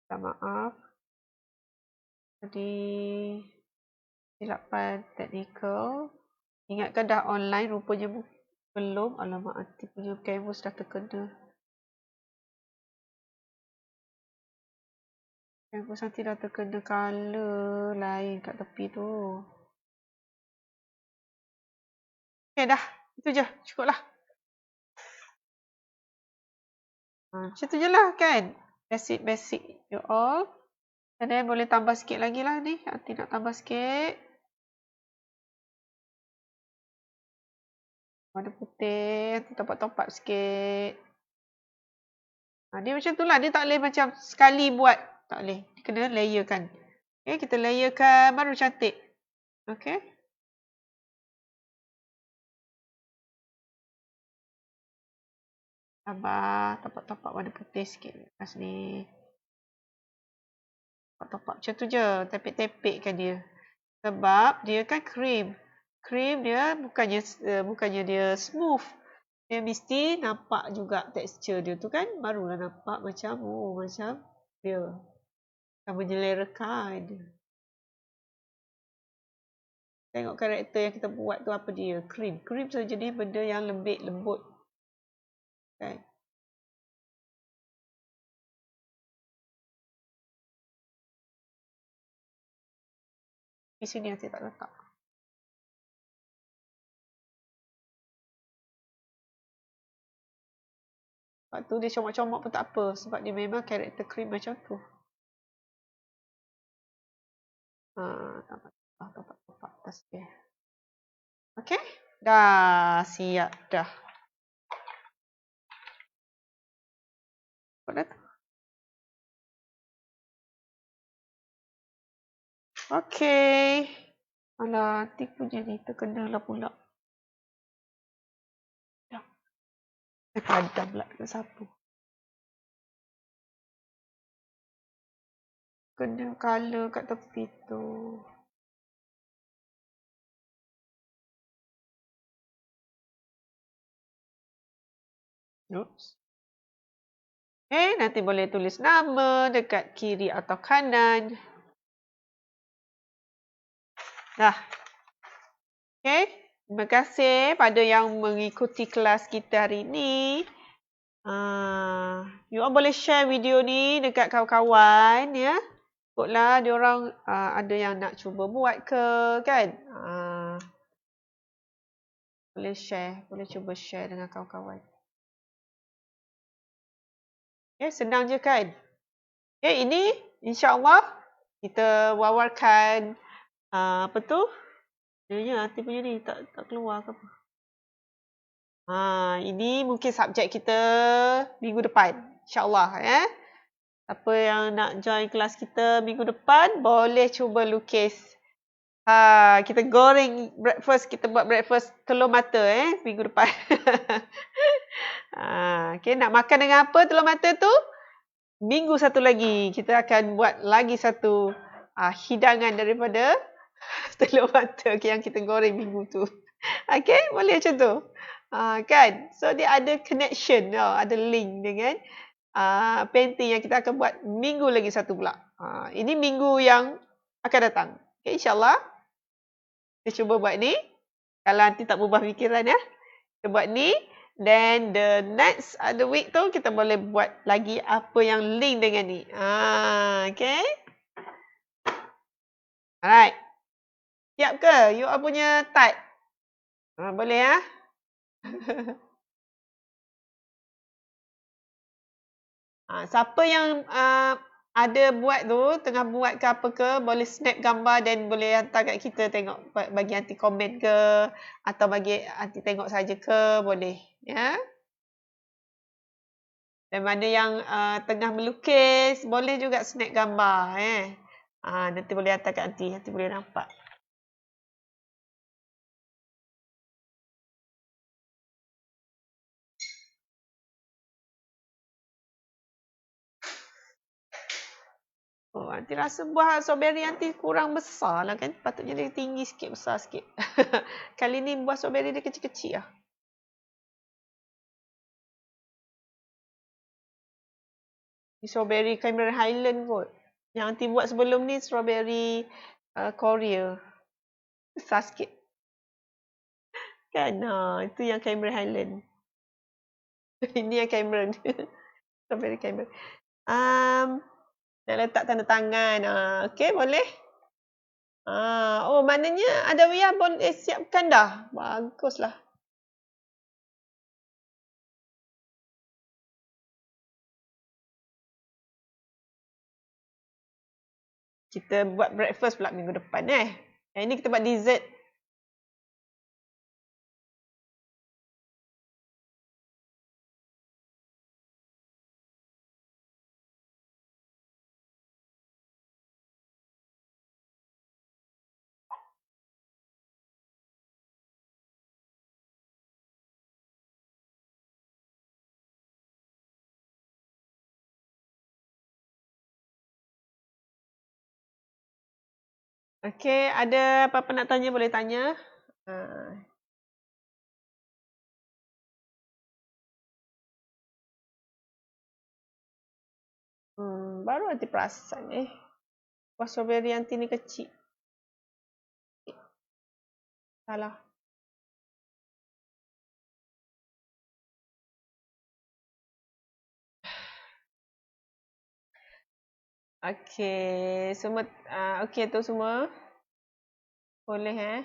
Speaker 1: Minta maaf. Tadi silapan teknikal. Ingatkan dah online. Rupanya belum. Alamak, anti punya canvas dah terkena. Canvas nanti dah terkena colour lain kat tepi tu. Okay dah. Itu je. Cukup lah. Macam tu je lah kan. Basic you all. And then boleh tambah sikit lagi lah ni. Nanti nak tambah sikit. Warna putih. Nanti top-up sikit. Dia macam tu lah. Dia tak boleh macam sekali buat. Tak boleh. Dia kena layerkan. Okay, kita layerkan baru cantik. Okay. Tambah top-up warna putih sikit kat sini. Top-up macam tu je. Tepek-tepekkan dia. Sebab dia kan cream. Cream dia bukannya dia smooth. Dia mesti nampak juga tekstur dia tu kan. Barulah nampak macam dia. Macam menyelerakan. Tengok karakter yang kita buat tu apa dia. Cream. Cream saja ni benda yang lembut. Kan. Di sini nanti tak letak. Sebab tu dia comot-comot pun tak apa. Sebab dia memang karakter cream macam tu. Tampak atas dia. Okay. Dah siap dah. Apa dah tu? Okay. Alah, nanti punya ni terkenalah pula. Dah. Padam pula kena sapu. Kena colour kat tepi tu. Oops. Nanti boleh tulis nama dekat kiri atau kanan. Dah. Okay. Terima kasih pada yang mengikuti kelas kita hari ini. You all boleh share video ni dekat kawan-kawan ya. Ikutlah diorang ada yang nak cuba buat ke kan. Boleh share, boleh cuba share dengan kawan-kawan. Senang je kan. Ini insya-Allah kita wawarkan apa tu? Nanti punya ni tak keluar ke apa. Ini mungkin subjek kita minggu depan. InsyaAllah ya. Siapa yang nak join kelas kita minggu depan boleh cuba lukis. Kita goreng breakfast, kita buat breakfast telur mata minggu depan. Nak makan dengan apa telur mata tu? Minggu satu lagi kita akan buat lagi satu hidangan daripada telur mata yang kita goreng minggu tu. Boleh macam tu. Kan? So dia ada connection, ada link dengan painting yang kita akan buat minggu lagi satu pula. Ini minggu yang akan datang. InsyaAllah kita cuba buat ni. Kalau nanti tak berubah fikiran kita buat ni. Then the next other week tu kita boleh buat lagi apa yang link dengan ni. Okay. Alright. Siap ke? You all punya type? Boleh ya? Siapa yang ada buat tu, tengah buat ke apa ke, boleh snap gambar dan boleh hantar kat kita tengok, bagi nanti komen ke atau bagi nanti tengok saja ke, boleh ya. Dan mana yang tengah melukis, boleh juga snap gambar nanti boleh hantar kat nanti boleh nampak. Nanti rasa buah strawberry nanti kurang besar lah kan. Patutnya dia tinggi sikit, besar sikit. Kali ni buah strawberry dia kecil-kecil lah. Ni strawberry Cameron Highland kot. Yang nanti buat sebelum ni strawberry Korea. Besar sikit. Kan? Itu yang Cameron Highland. Ini yang Cameron. Strawberry Cameron. Nak letak tanda tangan. Okay, boleh? Maknanya ada Wiyah boleh siapkan dah. Baguslah. Kita buat breakfast pula minggu depan Yang ini kita buat dessert. Okay, ada apa-apa nak tanya boleh tanya. Baru nanti perasan buah strawberry nanti ni kecil. Salah. Okay, semua okay tu semua. Boleh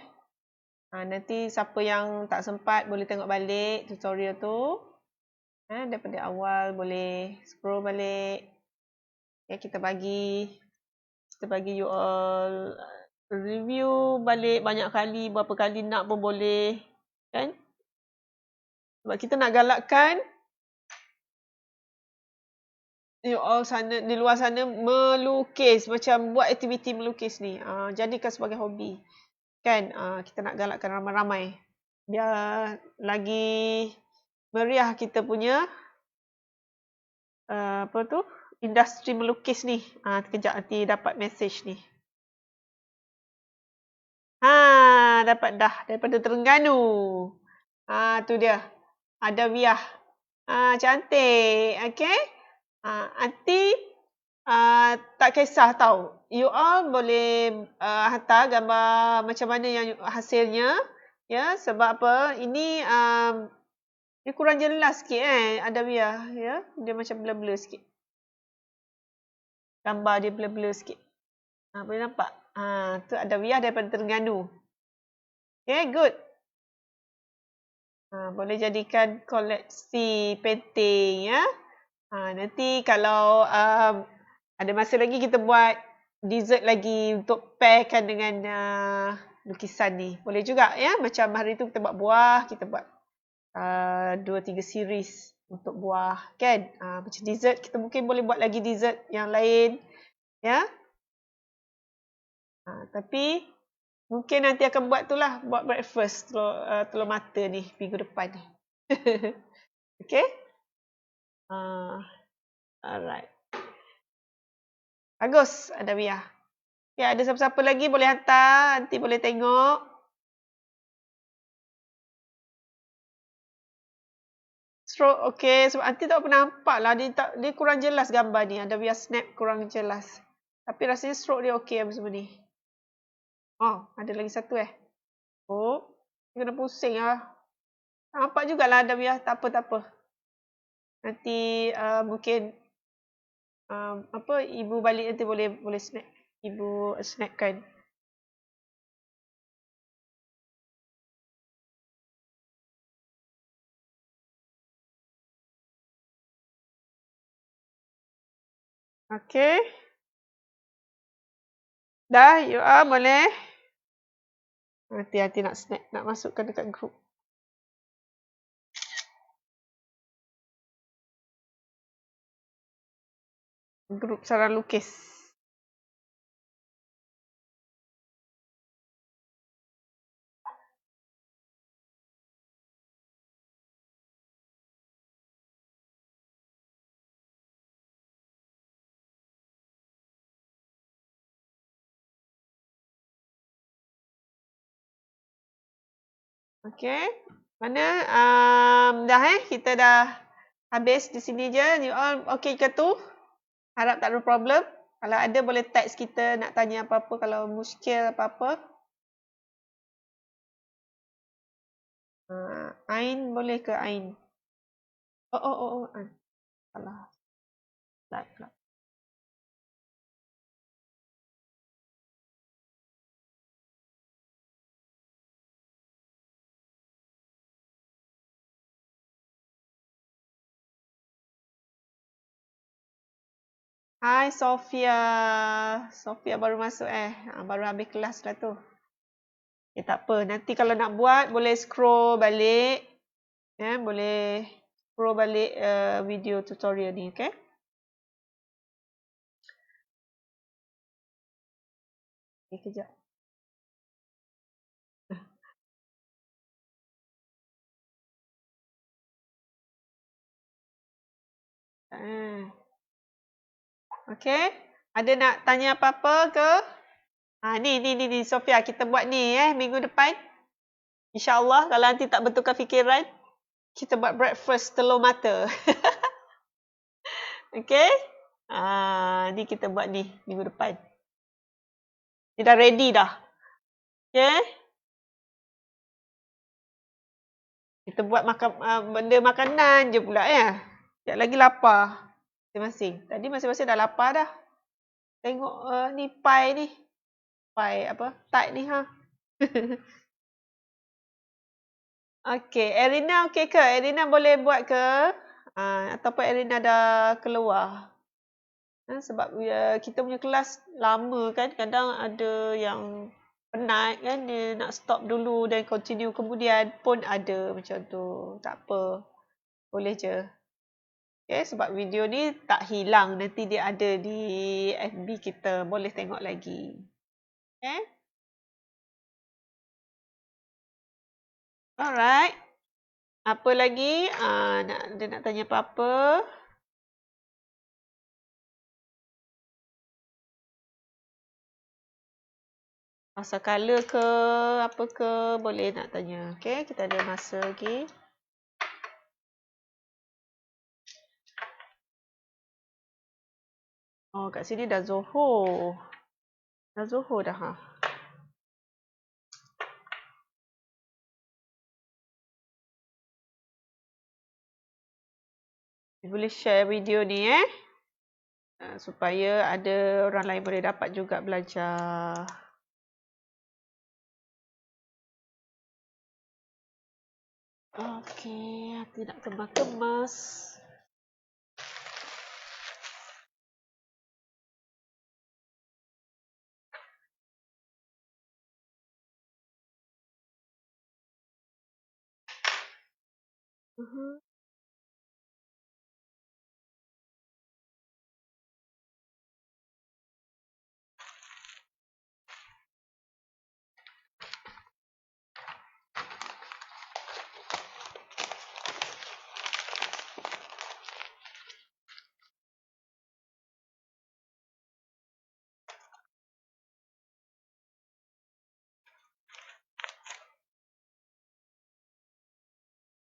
Speaker 1: nanti siapa yang tak sempat boleh tengok balik tutorial tu. Daripada awal boleh scroll balik. Kita bagi you all review balik banyak kali, berapa kali nak pun boleh. Kan? Sebab kita nak galakkan you all sana, di luar sana melukis, macam buat aktiviti melukis ni. Jadikan sebagai hobi. Kan? Kita nak galakkan ramai-ramai. Biar lagi meriah kita punya industri melukis ni. Kejap nanti dapat message ni. Dapat dah daripada Terengganu. Tu dia. Ada Wiyah. Cantik. Okay. Nanti tak kisah tau. You all boleh hantar gambar macam mana yang hasilnya. Ya, sebab apa? Ini Dia kurang jelas sikit Adawiyah, ya. Dia macam blur-blur sikit. Gambar dia blur-blur sikit. Boleh nampak? Tu Adawiyah daripada Terengganu. Okay, good. Boleh jadikan koleksi painting, ya. Nanti kalau ada masa lagi kita buat dessert lagi untuk pairkan dengan lukisan ni. Boleh juga, ya. Macam hari tu kita buat buah, kita buat 2-3 series untuk buah, kan? Macam dessert, kita mungkin boleh buat lagi dessert yang lain, ya. Tapi mungkin nanti akan buat tu lah, buat breakfast telur mata ni minggu depan ni. Okay? Alright. Bagus, Adawiyah. Okay, ada siapa-siapa lagi boleh hantar, nanti boleh tengok. Stroke, okay. Sebab nanti tak pernah nampak lah. Dia kurang jelas gambar ni. Adawiyah snap kurang jelas. Tapi rasanya stroke dia okay semua ni. Ada lagi satu kena pusing lah. Tak nampak jugalah Adawiyah. Tak apa. Nanti mungkin ibu balik nanti boleh snap. Ibu snapkan. Okay. Dah, you boleh. Hati-hati nak snap, nak masukkan dekat group. Grup saran lukis. Okay. Mana? Dah kita dah habis di sini je. You all okay ke tu? Harap tak ada problem. Kalau ada boleh text kita nak tanya apa-apa. Kalau muskil apa-apa. Ain boleh ke Ain? Ain. Salah. Tak. Hai Sofia. Sofia baru masuk baru habis kelas lah tu. Tak apa. Nanti kalau nak buat boleh scroll balik. Boleh scroll balik video tutorial ni, okay? Kejap. Okay. Ada nak tanya apa-apa ke? Ni Sofia, kita buat ni minggu depan. InsyaAllah kalau nanti tak betulkan fikiran, kita buat breakfast telur mata. Okay. Ni kita buat ni minggu depan. Dia dah ready dah. Okay. Kita buat benda makanan je pula Sekejap lagi lapar. Masing-masing. Tadi masing-masing dah lapar dah. Tengok ni pie ni. Pie tart ni Okay, Erina okey ke? Erina boleh buat ke? Ataupun Erina dah keluar? Sebab kita punya kelas lama kan. Kadang ada yang penat kan. Dia nak stop dulu dan continue kemudian pun ada macam tu. Tak apa. Boleh je. Okay, sebab video ni tak hilang. Nanti dia ada di FB kita. Boleh tengok lagi. Okay. Alright. Apa lagi? Dia nak tanya apa-apa? Pasal color ke? Apa ke? Boleh nak tanya. Okay, kita ada masa lagi. Kat sini dah Zohor. Dah Zohor dah Boleh share video ni supaya ada orang lain boleh dapat juga belajar. Okey, hati nak kemas-kemas.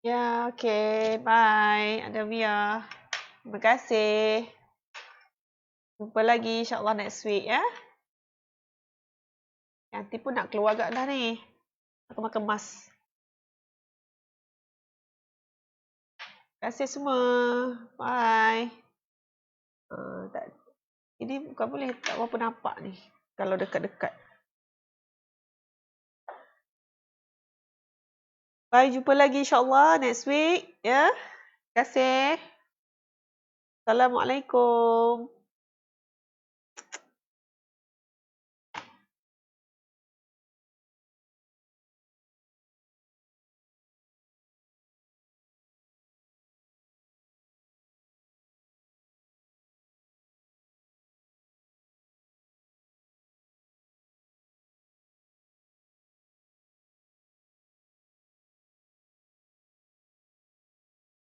Speaker 1: Ya, okey. Bye, Adawiyah. Terima kasih. Jumpa lagi insyaAllah next week ya. Nanti pun nak keluar agak dah ni. Aku makan kemas. Terima kasih semua. Bye. Ini bukan boleh tak berapa nampak ni. Kalau dekat-dekat. Bye, jumpa lagi insyaAllah next week. Ya. Terima kasih. Assalamualaikum.